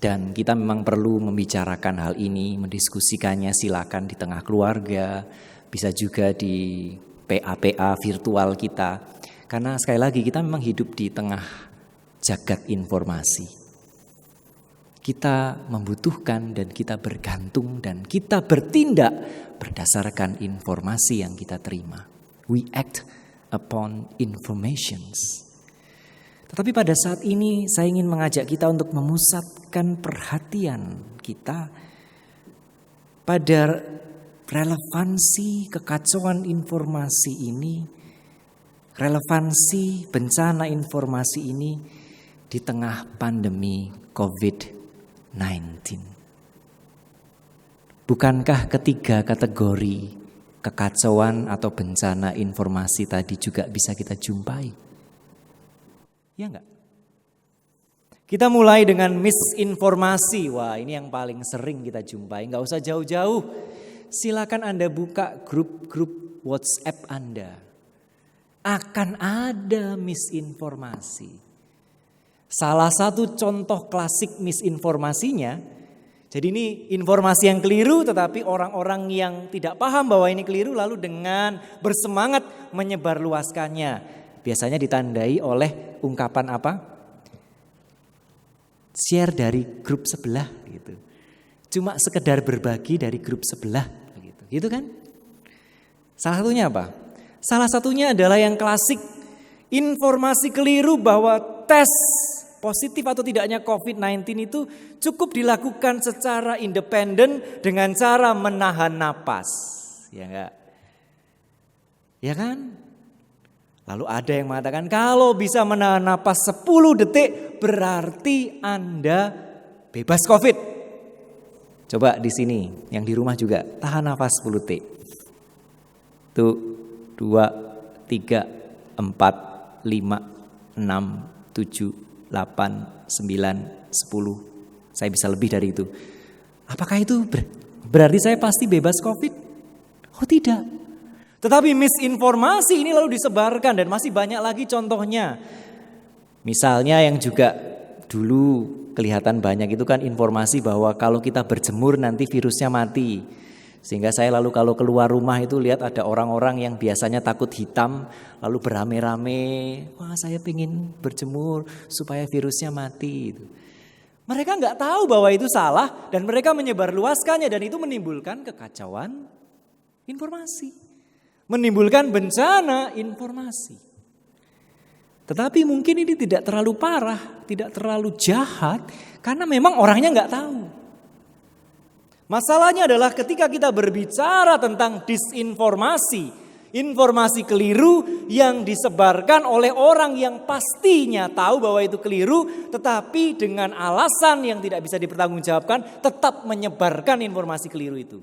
Dan kita memang perlu membicarakan hal ini, mendiskusikannya silakan di tengah keluarga, bisa juga di PA-PA virtual kita. Karena sekali lagi kita memang hidup di tengah jagat informasi. Kita membutuhkan dan kita bergantung dan kita bertindak berdasarkan informasi yang kita terima. We act upon informations. Tetapi pada saat ini saya ingin mengajak kita untuk memusatkan perhatian kita pada relevansi kekacauan informasi ini, relevansi bencana informasi ini di tengah pandemi COVID-19. Bukankah ketiga kategori kekacauan atau bencana informasi tadi juga bisa kita jumpai? Ya enggak? Kita mulai dengan misinformasi. Wah, ini yang paling sering kita jumpai. Enggak usah jauh-jauh. Silakan Anda buka grup-grup WhatsApp Anda. Akan ada misinformasi. Salah satu contoh klasik misinformasinya, jadi ini informasi yang keliru tetapi orang-orang yang tidak paham bahwa ini keliru lalu dengan bersemangat menyebarluaskannya. Biasanya ditandai oleh ungkapan apa? Share dari grup sebelah gitu. Cuma sekedar berbagi dari grup sebelah gitu. Gitu kan? Salah satunya apa? Salah satunya adalah yang klasik, informasi keliru bahwa tes positif atau tidaknya COVID-19 itu cukup dilakukan secara independen dengan cara menahan napas. Ya enggak? Ya kan? Lalu ada yang mengatakan kalau bisa menahan napas 10 detik berarti Anda bebas COVID. Coba di sini, yang di rumah juga tahan nafas 10 detik. Tuh 2, 3, 4, 5, 6, 7, 8, 9, 10. Saya bisa lebih dari itu. Apakah itu berarti saya pasti bebas COVID? Oh tidak. Tetapi misinformasi ini lalu disebarkan dan masih banyak lagi contohnya. Misalnya yang juga dulu kelihatan banyak itu kan informasi bahwa kalau kita berjemur nanti virusnya mati. Sehingga saya lalu kalau keluar rumah itu lihat ada orang-orang yang biasanya takut hitam lalu beramai-ramai. Wah, saya pengen berjemur supaya virusnya mati. Mereka nggak tahu bahwa itu salah dan mereka menyebarluaskannya dan itu menimbulkan kekacauan informasi. Menimbulkan bencana informasi. Tetapi mungkin ini tidak terlalu parah, tidak terlalu jahat, karena memang orangnya nggak tahu. Masalahnya adalah ketika kita berbicara tentang disinformasi, informasi keliru yang disebarkan oleh orang yang pastinya tahu bahwa itu keliru, tetapi dengan alasan yang tidak bisa dipertanggungjawabkan tetap menyebarkan informasi keliru itu.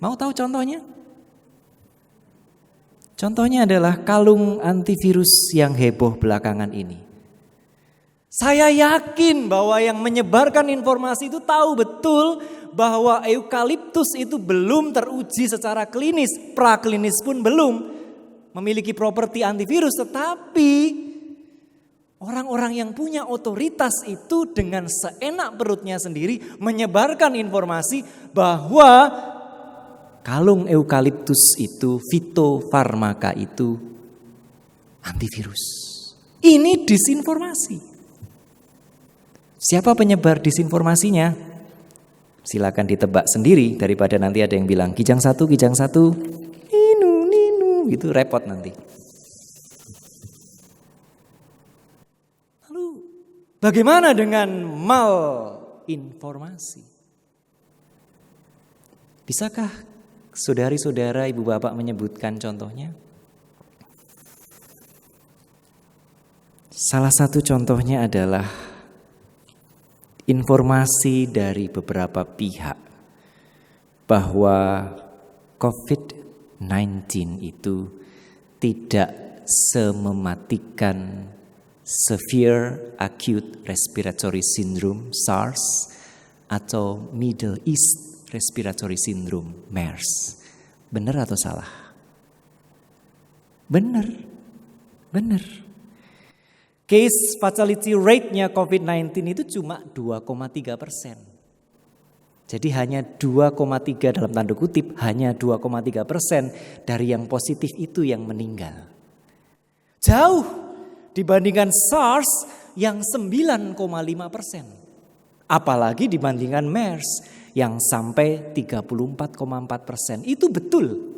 Mau tahu contohnya? Contohnya adalah kalung antivirus yang heboh belakangan ini. Saya yakin bahwa yang menyebarkan informasi itu tahu betul bahwa eukaliptus itu belum teruji secara klinis, praklinis pun belum memiliki properti antivirus, tetapi orang-orang yang punya otoritas itu dengan seenak perutnya sendiri menyebarkan informasi bahwa kalung eukaliptus itu, fitofarmaka itu antivirus. Ini disinformasi. Siapa penyebar disinformasinya? Silakan ditebak sendiri daripada nanti ada yang bilang Kijang satu, ninu, gitu repot nanti. Lalu bagaimana dengan malinformasi? Bisakah saudari-saudara, ibu bapak menyebutkan contohnya? Salah satu contohnya adalah informasi dari beberapa pihak bahwa COVID-19 itu tidak semematikan Severe Acute Respiratory Syndrome (SARS) atau Middle East Respiratory Syndrome (MERS). Benar atau salah? Benar. Case fatality rate-nya COVID-19 itu cuma 2,3%. Jadi hanya 2,3 dalam tanda kutip, hanya 2,3% dari yang positif itu yang meninggal. Jauh dibandingkan SARS yang 9,5%. Apalagi dibandingkan MERS yang sampai 34,4%. Itu betul.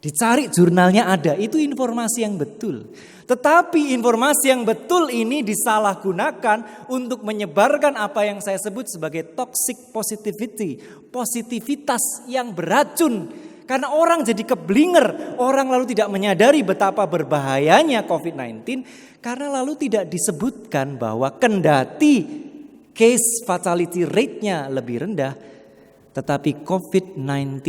Dicari jurnalnya ada, itu informasi yang betul. Tetapi informasi yang betul ini disalahgunakan untuk menyebarkan apa yang saya sebut sebagai toxic positivity, positivitas yang beracun. Karena orang jadi keblinger, orang lalu tidak menyadari betapa berbahayanya COVID-19 karena lalu tidak disebutkan bahwa kendati case fatality rate-nya lebih rendah, tetapi COVID-19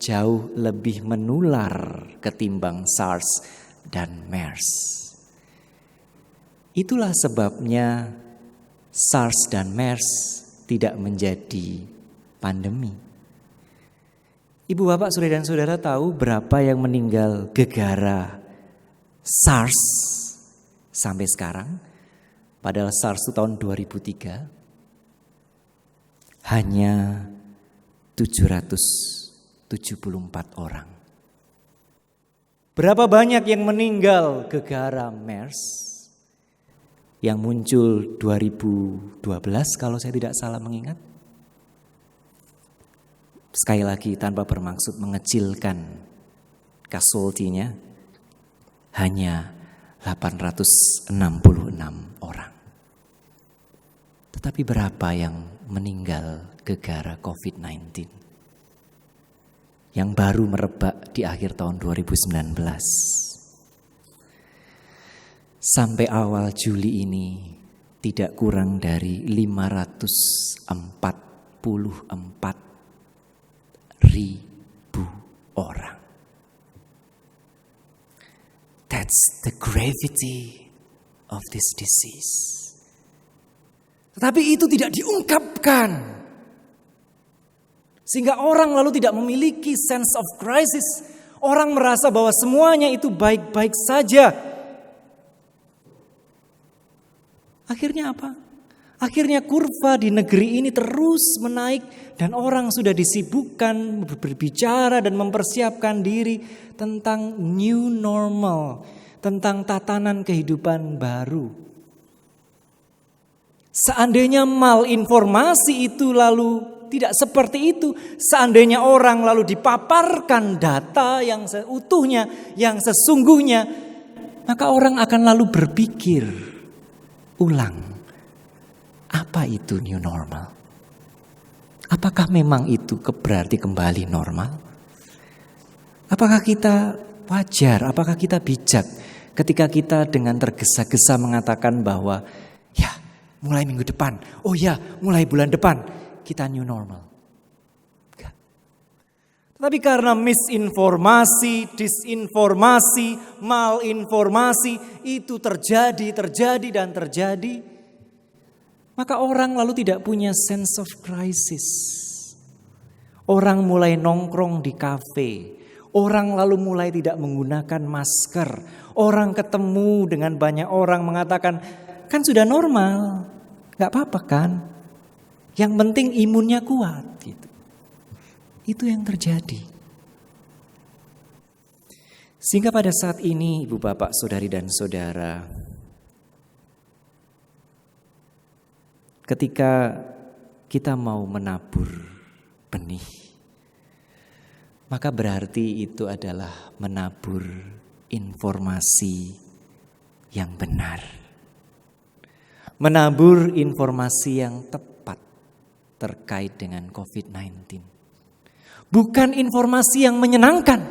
jauh lebih menular ketimbang SARS dan MERS. Itulah sebabnya SARS dan MERS tidak menjadi pandemi. Ibu bapak, saudara dan saudara tahu berapa yang meninggal gara-gara SARS sampai sekarang? Padahal SARS itu tahun 2003 hanya 774 orang. Berapa banyak yang meninggal gara-gara MERS yang muncul 2012 kalau saya tidak salah mengingat? Sekali lagi tanpa bermaksud mengecilkan casualty-nya, hanya 866 orang. Tetapi berapa yang meninggal gara-gara COVID-19? Yang baru merebak di akhir tahun 2019. Sampai awal Juli ini tidak kurang dari 544.000 orang. That's the gravity of this disease. Tetapi itu tidak diungkapkan. Sehingga orang lalu tidak memiliki sense of crisis. Orang merasa bahwa semuanya itu baik-baik saja. Akhirnya apa? Akhirnya kurva di negeri ini terus menaik dan orang sudah disibukkan berbicara dan mempersiapkan diri tentang new normal, tentang tatanan kehidupan baru. Seandainya malinformasi itu lalu tidak seperti itu. Seandainya orang lalu dipaparkan data yang seutuhnya, yang sesungguhnya, maka orang akan lalu berpikir ulang, apa itu new normal? Apakah memang itu berarti kembali normal? Apakah kita wajar, apakah kita bijak ketika kita dengan tergesa-gesa mengatakan bahwa ya mulai minggu depan, oh ya mulai bulan depan kita new normal? Enggak. Tetapi karena misinformasi, disinformasi, malinformasi itu terjadi, maka orang lalu tidak punya sense of crisis. Orang mulai nongkrong di kafe. Orang lalu mulai tidak menggunakan masker. Orang ketemu dengan banyak orang mengatakan, kan sudah normal, gak apa-apa kan. Yang penting imunnya kuat. Gitu. Itu yang terjadi. Sehingga pada saat ini ibu bapak saudari dan saudara, ketika kita mau menabur benih, maka berarti itu adalah menabur informasi yang benar. Menabur informasi yang tepat terkait dengan COVID-19. Bukan informasi yang menyenangkan.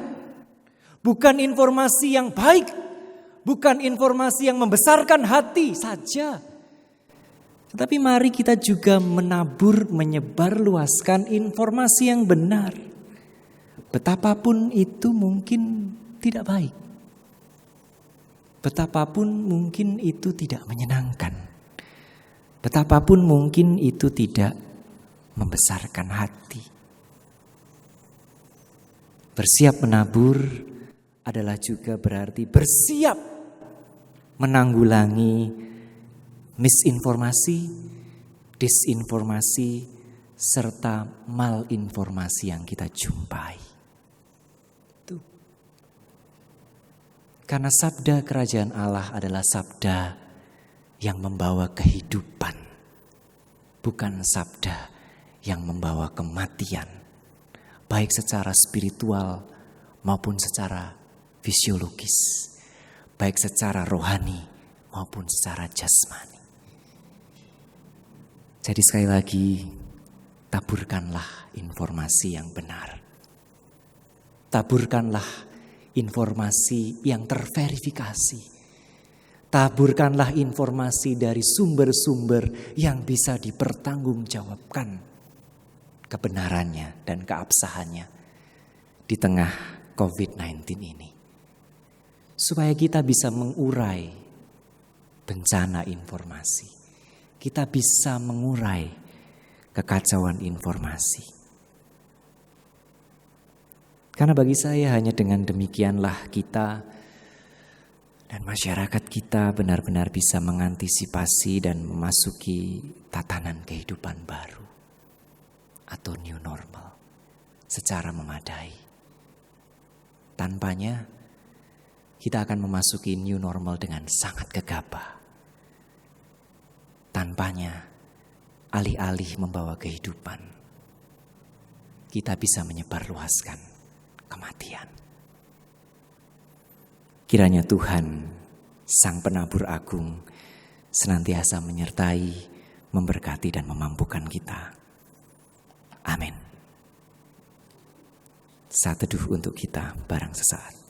Bukan informasi yang baik. Bukan informasi yang membesarkan hati saja. Tetapi mari kita juga menabur, menyebarluaskan informasi yang benar. Betapapun itu mungkin tidak baik. Betapapun mungkin itu tidak menyenangkan. Betapapun mungkin itu tidak membesarkan hati. Bersiap menabur adalah juga berarti bersiap menanggulangi misinformasi, disinformasi, serta malinformasi yang kita jumpai. Itu. Karena sabda kerajaan Allah adalah sabda yang membawa kehidupan, bukan sabda yang membawa kematian, baik secara spiritual maupun secara fisiologis, baik secara rohani maupun secara jasmani. Jadi sekali lagi, taburkanlah informasi yang benar. Taburkanlah informasi yang terverifikasi. Taburkanlah informasi dari sumber-sumber yang bisa dipertanggungjawabkan kebenarannya dan keabsahannya di tengah COVID-19 ini. Supaya kita bisa mengurai bencana informasi. Kita bisa mengurai kekacauan informasi. Karena bagi saya hanya dengan demikianlah kita dan masyarakat kita benar-benar bisa mengantisipasi dan memasuki tatanan kehidupan baru atau new normal secara memadai. Tanpanya kita akan memasuki new normal dengan sangat gegabah. Tanpanya alih-alih membawa kehidupan, kita bisa menyebarluaskan kematian. Kiranya Tuhan, Sang Penabur Agung, senantiasa menyertai, memberkati dan memampukan kita. Amin. Saat teduh untuk kita bareng sesaat.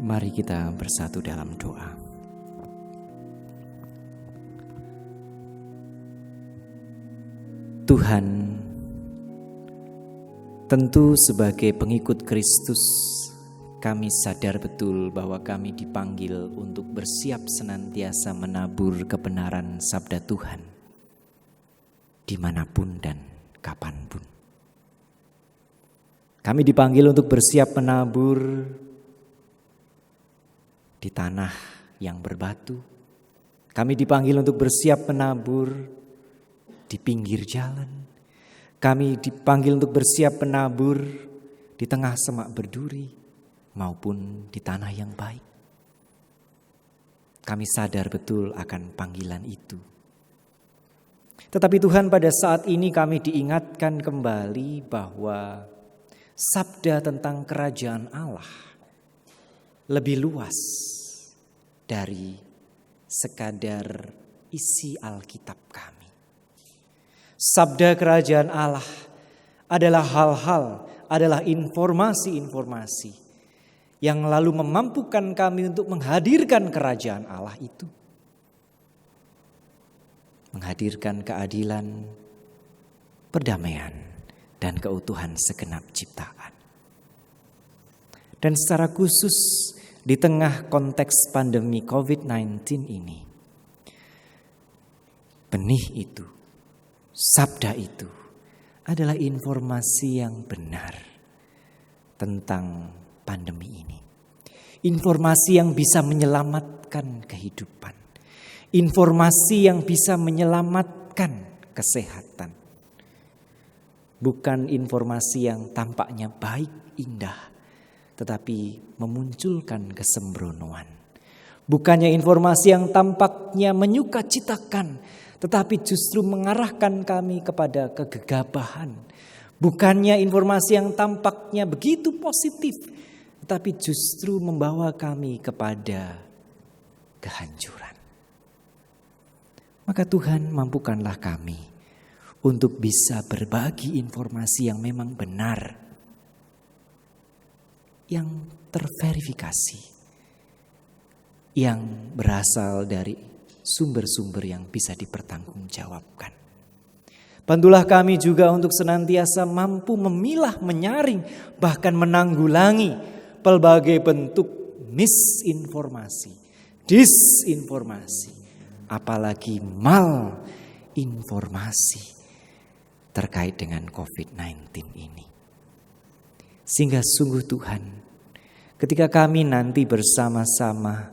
Mari kita bersatu dalam doa. Tuhan, tentu sebagai pengikut Kristus, kami sadar betul bahwa kami dipanggil untuk bersiap senantiasa menabur kebenaran sabda Tuhan dimanapun dan kapanpun. Kami dipanggil untuk bersiap menabur di tanah yang berbatu. Kami dipanggil untuk bersiap menabur di pinggir jalan. Kami dipanggil untuk bersiap menabur di tengah semak berduri maupun di tanah yang baik. Kami sadar betul akan panggilan itu. Tetapi Tuhan, pada saat ini kami diingatkan kembali bahwa sabda tentang kerajaan Allah lebih luas dari sekadar isi Alkitab kami. Sabda kerajaan Allah adalah hal-hal, adalah informasi-informasi yang lalu memampukan kami untuk menghadirkan kerajaan Allah itu. Menghadirkan keadilan, perdamaian, dan keutuhan segenap ciptaan. Dan secara khusus di tengah konteks pandemi COVID-19 ini, benih itu, sabda itu adalah informasi yang benar tentang pandemi ini. Informasi yang bisa menyelamatkan kehidupan. Informasi yang bisa menyelamatkan kesehatan. Bukan informasi yang tampaknya baik, indah, tetapi memunculkan kesembronoan. Bukannya informasi yang tampaknya menyukacitakan, tetapi justru mengarahkan kami kepada kegegabahan. Bukannya informasi yang tampaknya begitu positif, tetapi justru membawa kami kepada kehancuran. Maka Tuhan, mampukanlah kami untuk bisa berbagi informasi yang memang benar, yang terverifikasi, yang berasal dari sumber-sumber yang bisa dipertanggungjawabkan. Bantulah kami juga untuk senantiasa mampu memilah, menyaring, bahkan menanggulangi pelbagai bentuk misinformasi, disinformasi, apalagi malinformasi terkait dengan COVID-19 ini. Sehingga sungguh Tuhan, ketika kami nanti bersama-sama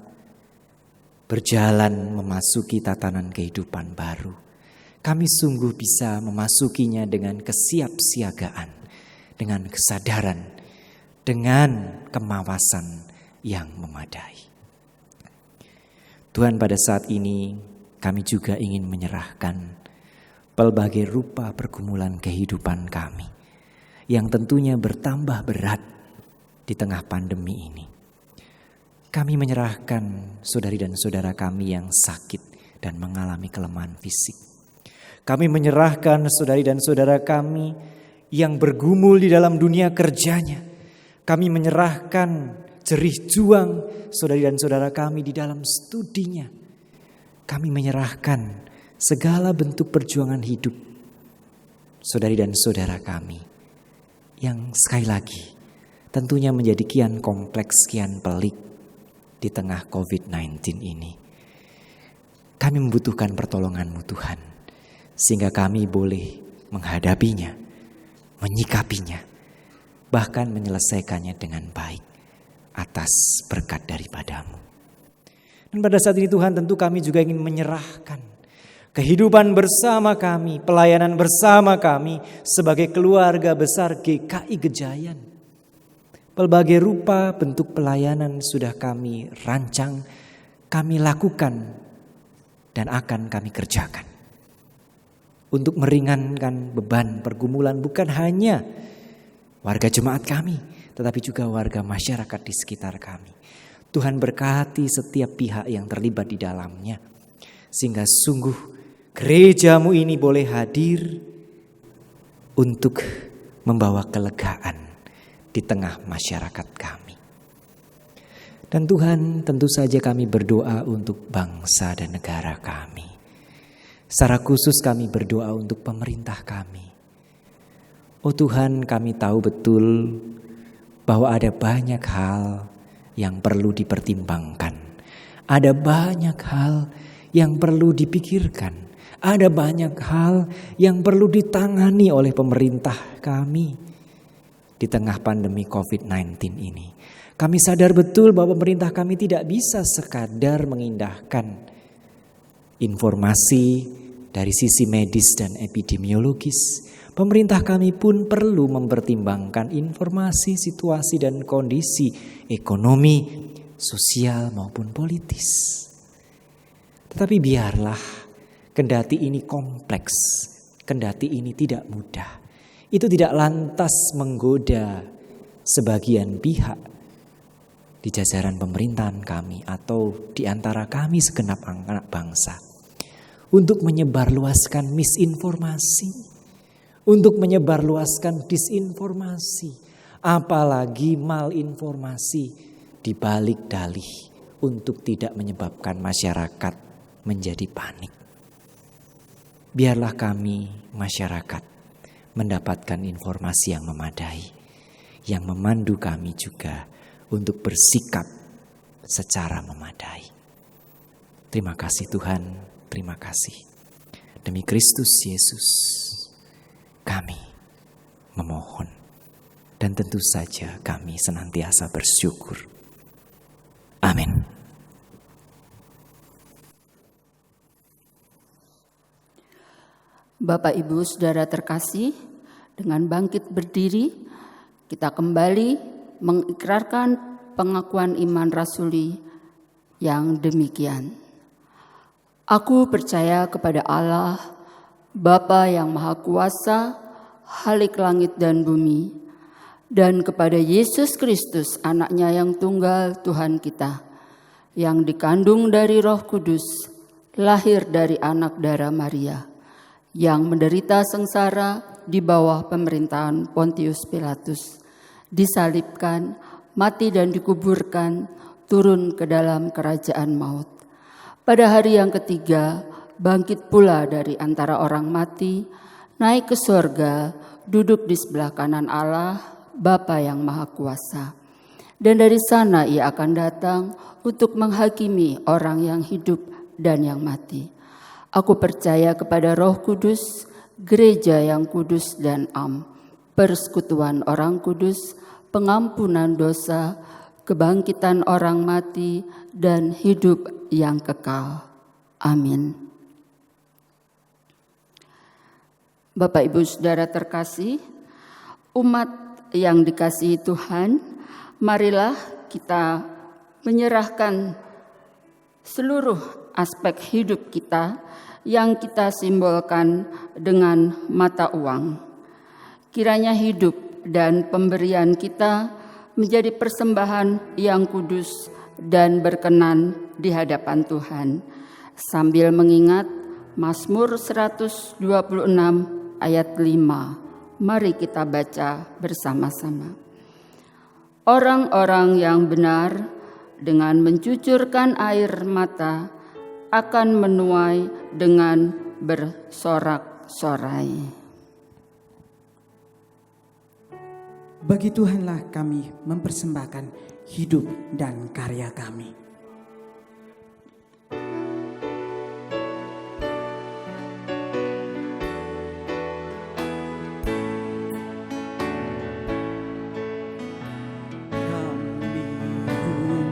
berjalan memasuki tatanan kehidupan baru, kami sungguh bisa memasukinya dengan kesiapsiagaan, dengan kesadaran, dengan kemawasan yang memadai. Tuhan, pada saat ini kami juga ingin menyerahkan pelbagai rupa pergumulan kehidupan kami yang tentunya bertambah berat di tengah pandemi ini. Kami menyerahkan saudari dan saudara kami yang sakit dan mengalami kelemahan fisik. Kami menyerahkan saudari dan saudara kami yang bergumul di dalam dunia kerjanya. Kami menyerahkan jerih juang saudari dan saudara kami di dalam studinya. Kami menyerahkan segala bentuk perjuangan hidup saudari dan saudara kami yang sekali lagi tentunya menjadi kian kompleks, kian pelik di tengah COVID-19 ini. Kami membutuhkan pertolongan-Mu Tuhan, sehingga kami boleh menghadapinya, menyikapinya, bahkan menyelesaikannya dengan baik atas berkat daripada-Mu. Dan pada saat ini Tuhan, tentu kami juga ingin menyerahkan kehidupan bersama kami, pelayanan bersama kami sebagai keluarga besar GKI Gejayan. Pelbagai rupa bentuk pelayanan sudah kami rancang, kami lakukan dan akan kami kerjakan. Untuk meringankan beban pergumulan bukan hanya warga jemaat kami, tetapi juga warga masyarakat di sekitar kami. Tuhan berkati setiap pihak yang terlibat di dalamnya, sehingga sungguh gereja-Mu ini boleh hadir untuk membawa kelegaan di tengah masyarakat kami. Dan Tuhan, tentu saja kami berdoa untuk bangsa dan negara kami. Secara khusus kami berdoa untuk pemerintah kami. Oh Tuhan, kami tahu betul bahwa ada banyak hal yang perlu dipertimbangkan. Ada banyak hal yang perlu dipikirkan. Ada banyak hal yang perlu ditangani oleh pemerintah kami di tengah pandemi COVID-19 ini. Kami sadar betul bahwa pemerintah kami tidak bisa sekadar mengindahkan informasi dari sisi medis dan epidemiologis. Pemerintah kami pun perlu mempertimbangkan informasi, situasi dan kondisi ekonomi, sosial maupun politis. Tetapi biarlah, kendati ini kompleks, kendati ini tidak mudah, itu tidak lantas menggoda sebagian pihak di jajaran pemerintahan kami atau di antara kami segenap anak bangsa untuk menyebarluaskan misinformasi, untuk menyebarluaskan disinformasi, apalagi malinformasi di balik dalih untuk tidak menyebabkan masyarakat menjadi panik. Biarlah kami masyarakat mendapatkan informasi yang memadai, yang memandu kami juga untuk bersikap secara memadai. Terima kasih Tuhan, terima kasih. Demi Kristus Yesus kami memohon, dan tentu saja kami senantiasa bersyukur. Amin. Bapak Ibu Saudara terkasih, dengan bangkit berdiri kita kembali mengikrarkan pengakuan iman rasuli yang demikian. Aku percaya kepada Allah, Bapa yang Maha Kuasa, Khalik langit dan bumi, dan kepada Yesus Kristus, Anaknya yang tunggal Tuhan kita, yang dikandung dari Roh Kudus, lahir dari anak darah Maria, yang menderita sengsara di bawah pemerintahan Pontius Pilatus, disalibkan, mati dan dikuburkan, turun ke dalam kerajaan maut. Pada hari yang ketiga, bangkit pula dari antara orang mati, naik ke surga, duduk di sebelah kanan Allah, Bapa yang Maha Kuasa. Dan dari sana ia akan datang untuk menghakimi orang yang hidup dan yang mati. Aku percaya kepada Roh Kudus, gereja yang kudus dan am, persekutuan orang kudus, pengampunan dosa, kebangkitan orang mati, dan hidup yang kekal. Amin. Bapak Ibu Saudara terkasih, umat yang dikasihi Tuhan, marilah kita menyerahkan seluruh aspek hidup kita yang kita simbolkan dengan mata uang. Kiranya hidup dan pemberian kita menjadi persembahan yang kudus dan berkenan di hadapan Tuhan. Sambil mengingat Mazmur 126 ayat 5. Mari kita baca bersama-sama. Orang-orang yang benar dengan mencucurkan air mata akan menuai dengan bersorak-sorai. Bagi Tuhanlah kami mempersembahkan hidup dan karya kami. Kami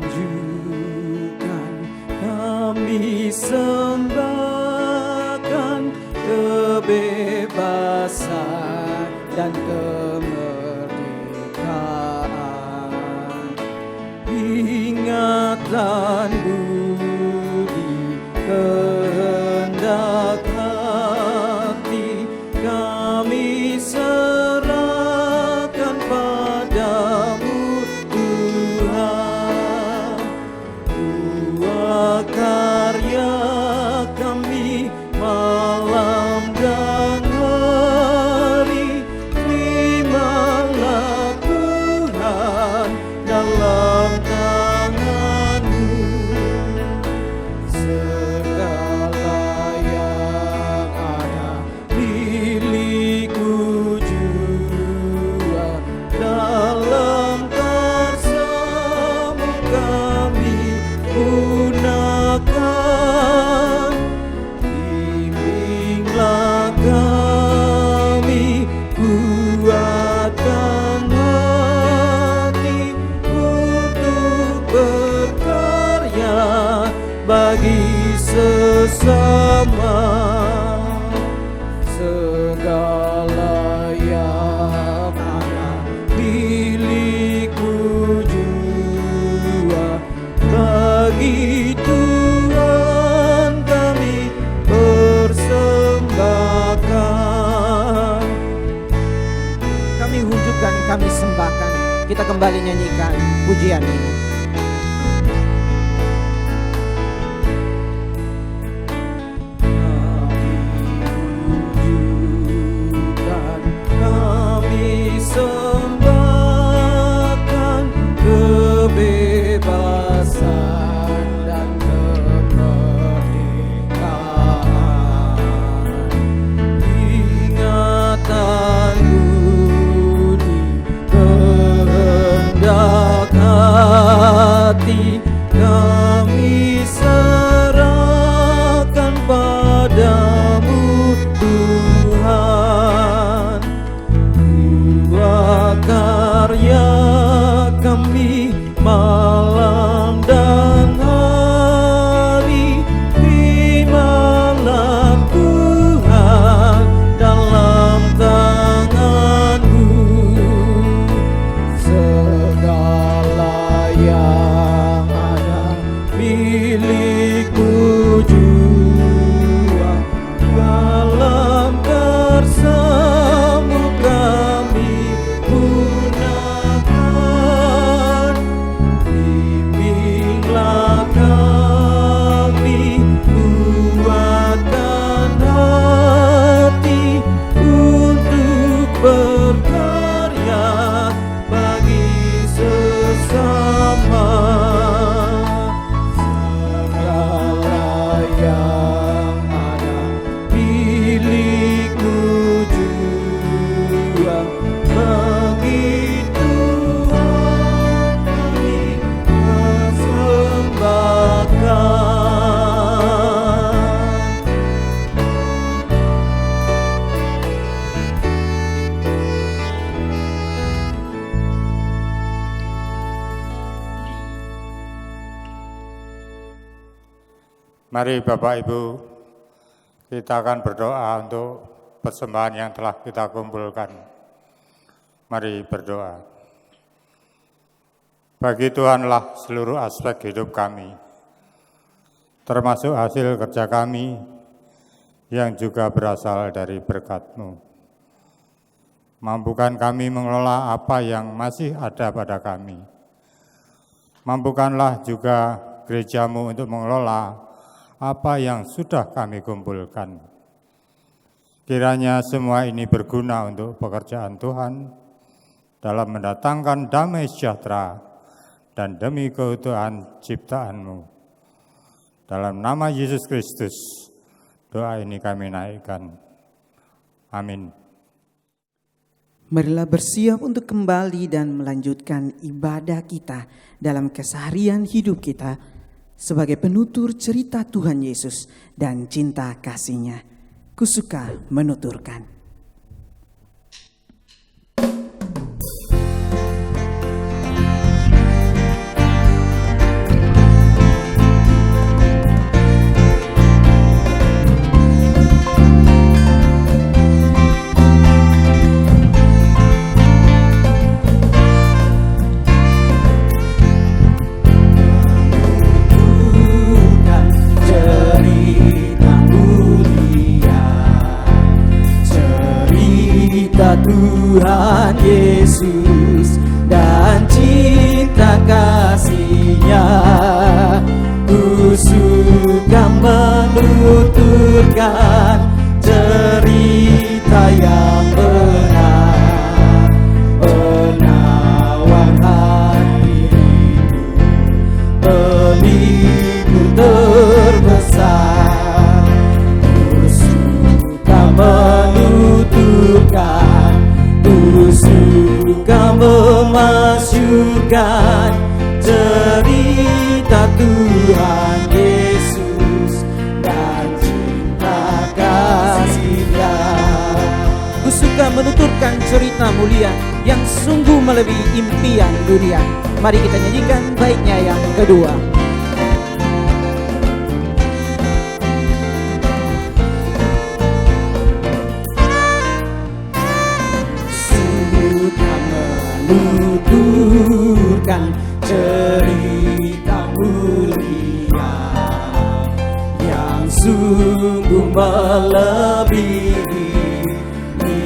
tunjukkan, kami sembahkan kebebasan dan ingatan budi kehendak hati kami serahkan padamu Tuhan. Buah karya kami malam dan hari, terimalah Tuhan dalam dalam bagi sesama, segala yang ada milikku jua, bagi Tuhan kami persembahkan. Kami wujudkan, kami sembahkan. Kita kembali nyanyikan pujian ini. Kami sembahkan kebebasan dan kemerdekaan, ingatan budi kehendak hati kami serahkan padamu Tuhan. Buat karya kami malam dan hari, terimalah Tuhan dalam tangan-Mu. Segala yang ada milik-Mu jua, dalam karsa-Mu kami gunakan. Bimbinglah kami, kuatkan hati untuk berkarya bagi sesama. Segala yang ada milik-Mu jua, bagi Tuhan kami persembahkan. Mari Bapak Ibu, kita akan berdoa untuk persembahan yang telah kita kumpulkan. Mari berdoa. Bagi Tuhanlah seluruh aspek hidup kami, termasuk hasil kerja kami yang juga berasal dari berkat-Mu. Mampukan kami mengelola apa yang masih ada pada kami. Mampukanlah juga gereja-Mu untuk mengelola apa yang sudah kami kumpulkan. Kiranya semua ini berguna untuk pekerjaan Tuhan dalam mendatangkan damai sejahtera dan demi keutuhan ciptaan-Mu. Dalam nama Yesus Kristus, doa ini kami naikkan. Amin. Marilah bersiap untuk kembali dan melanjutkan ibadah kita dalam keseharian hidup kita sebagai penutur cerita Tuhan Yesus dan cinta kasih-Nya. Kusuka menuturkan. Tuhan Yesus dan cinta kasih-Nya, ku suka menuturkan cerita yang benar, penawar hati rindu, pelipur terbesar. Ku suka menuturkan, ku suka memasyurkan cerita Tuhan Yesus dan cinta kasih-Nya. Ku suka menuturkan cerita mulia yang sungguh melebihi impian dunia. Mari kita nyanyikan baiknya yang kedua. sungguh melebihi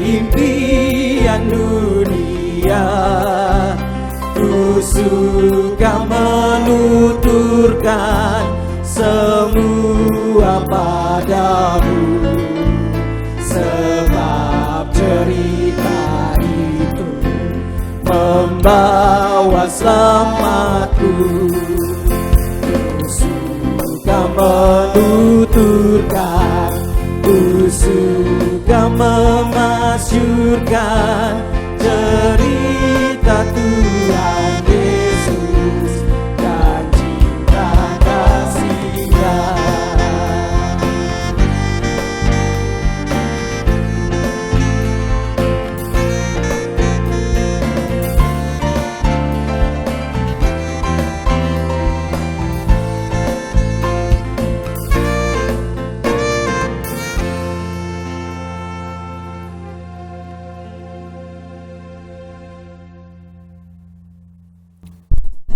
impian dunia. Ku suka menuturkan semua padamu, sebab cerita itu membawa selamatku. Ku suka menuturkan, ku suka memasyurkan cerita Tuhan Yesus dan cinta kasih-Nya.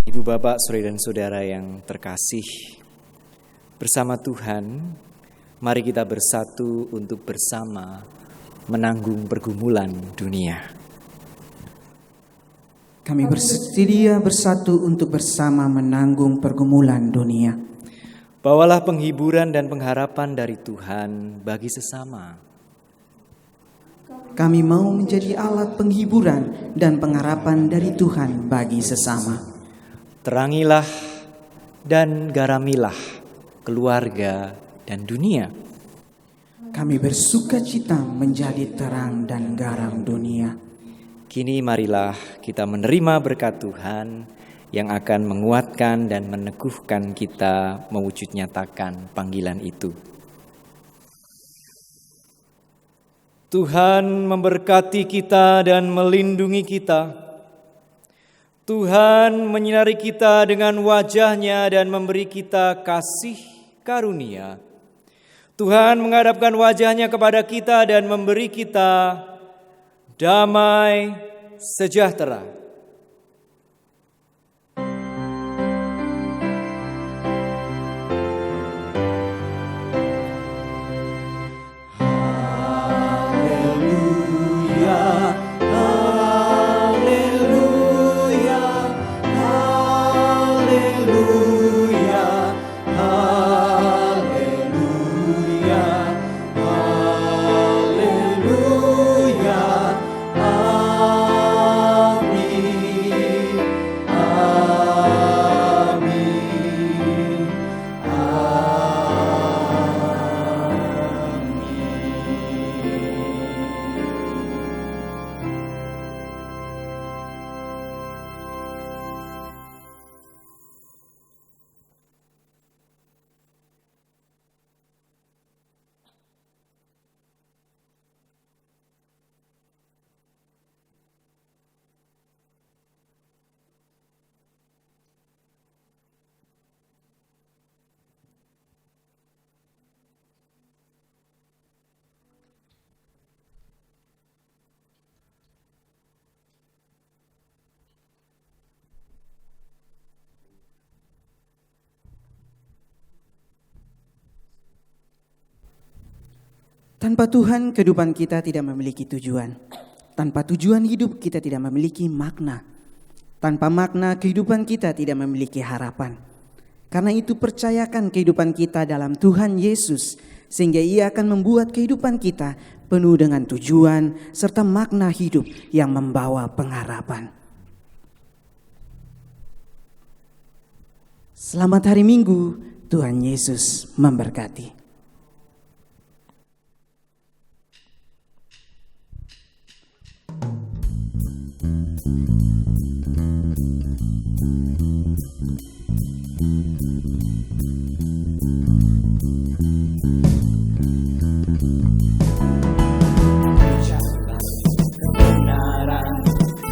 Ibu bapak, saudara dan saudara yang terkasih, bersama Tuhan, mari kita bersatu untuk bersama menanggung pergumulan dunia. Kami bersedia bersatu untuk bersama menanggung pergumulan dunia. Bawalah penghiburan dan pengharapan dari Tuhan bagi sesama. Kami mau menjadi alat penghiburan dan pengharapan dari Tuhan bagi sesama. Terangilah dan garamilah keluarga dan dunia. Kami bersuka cita menjadi terang dan garam dunia. Kini marilah kita menerima berkat Tuhan yang akan menguatkan dan meneguhkan kita mewujud nyatakan panggilan itu. Tuhan memberkati kita dan melindungi kita. Tuhan menyinari kita dengan wajah-Nya dan memberi kita kasih karunia. Tuhan menghadapkan wajah-Nya kepada kita dan memberi kita damai sejahtera. Tanpa Tuhan, kehidupan kita tidak memiliki tujuan. Tanpa tujuan hidup, kita tidak memiliki makna. Tanpa makna, kehidupan kita tidak memiliki harapan. Karena itu, percayakan kehidupan kita dalam Tuhan Yesus, sehingga Ia akan membuat kehidupan kita penuh dengan tujuan serta makna hidup yang membawa pengharapan. Selamat hari Minggu, Tuhan Yesus memberkati. Kebenaran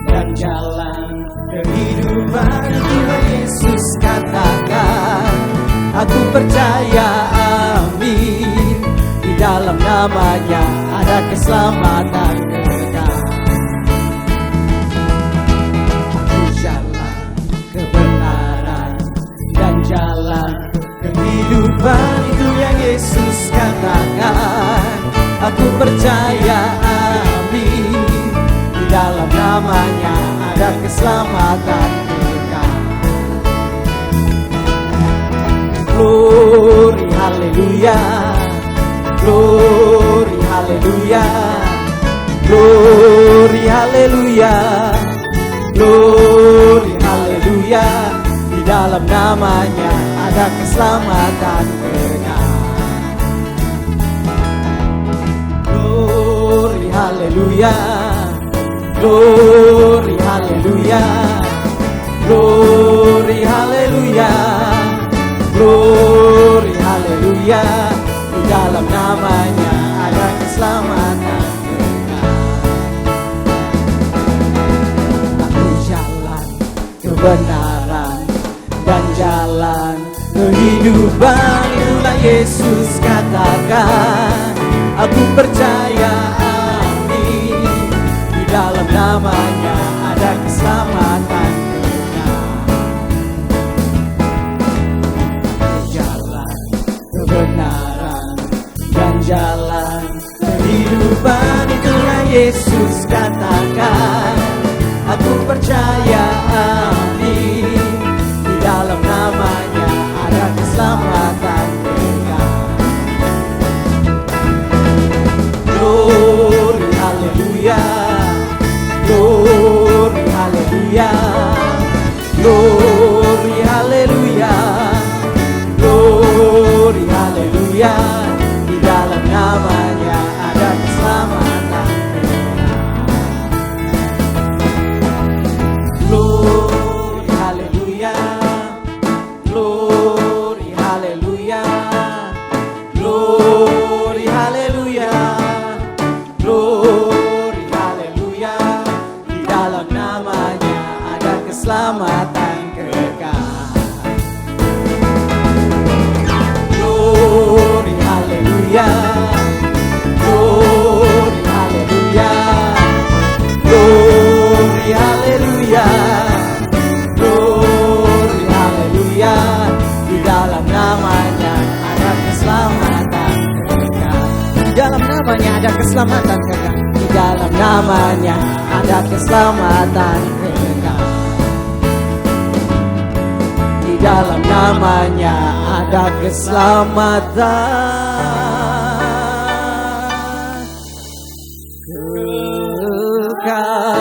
dan jalan kehidupan, Tuhan Yesus katakan, aku percaya, amin. Di dalam namanya ada keselamatan kekal. Aku jalan kebenaran dan jalan kehidupan, itu yang Yesus katakan, aku percaya, amin. Di dalam namanya ada keselamatan kekal. Glory haleluya, glory haleluya, glory haleluya, glory haleluya. Di dalam namanya ada keselamatan kekal. Glory haleluya, glory haleluya, glory haleluya, glory haleluya. Di dalam namanya ada keselamatan kekal. Aku jalan kebenaran dan jalan kehidupan, itulah Yesus katakan, aku percaya, amin. Di dalam namanya ada keselamatan kekal. Jalan kebenaran dan jalan kehidupan, itulah Yesus katakan, aku percaya, amin. Di dalam namanya ada keselamatan kekal. Glory haleluya, glory haleluya, glory haleluya, glory haleluya. Di dalam namanya ada keselamatan kekal. Glory haleluya, glory haleluya, glory haleluya, glory haleluya. Di dalam namanya ada keselamatan kekal. Glory haleluya, glory haleluya, glory haleluya, glory haleluya. Di dalam namanya ada keselamatan kekal. Di dalam namanya ada keselamatan kekal. Di dalam namanya ada keselamatan kekal. Di dalam namanya ada keselamatan kekal.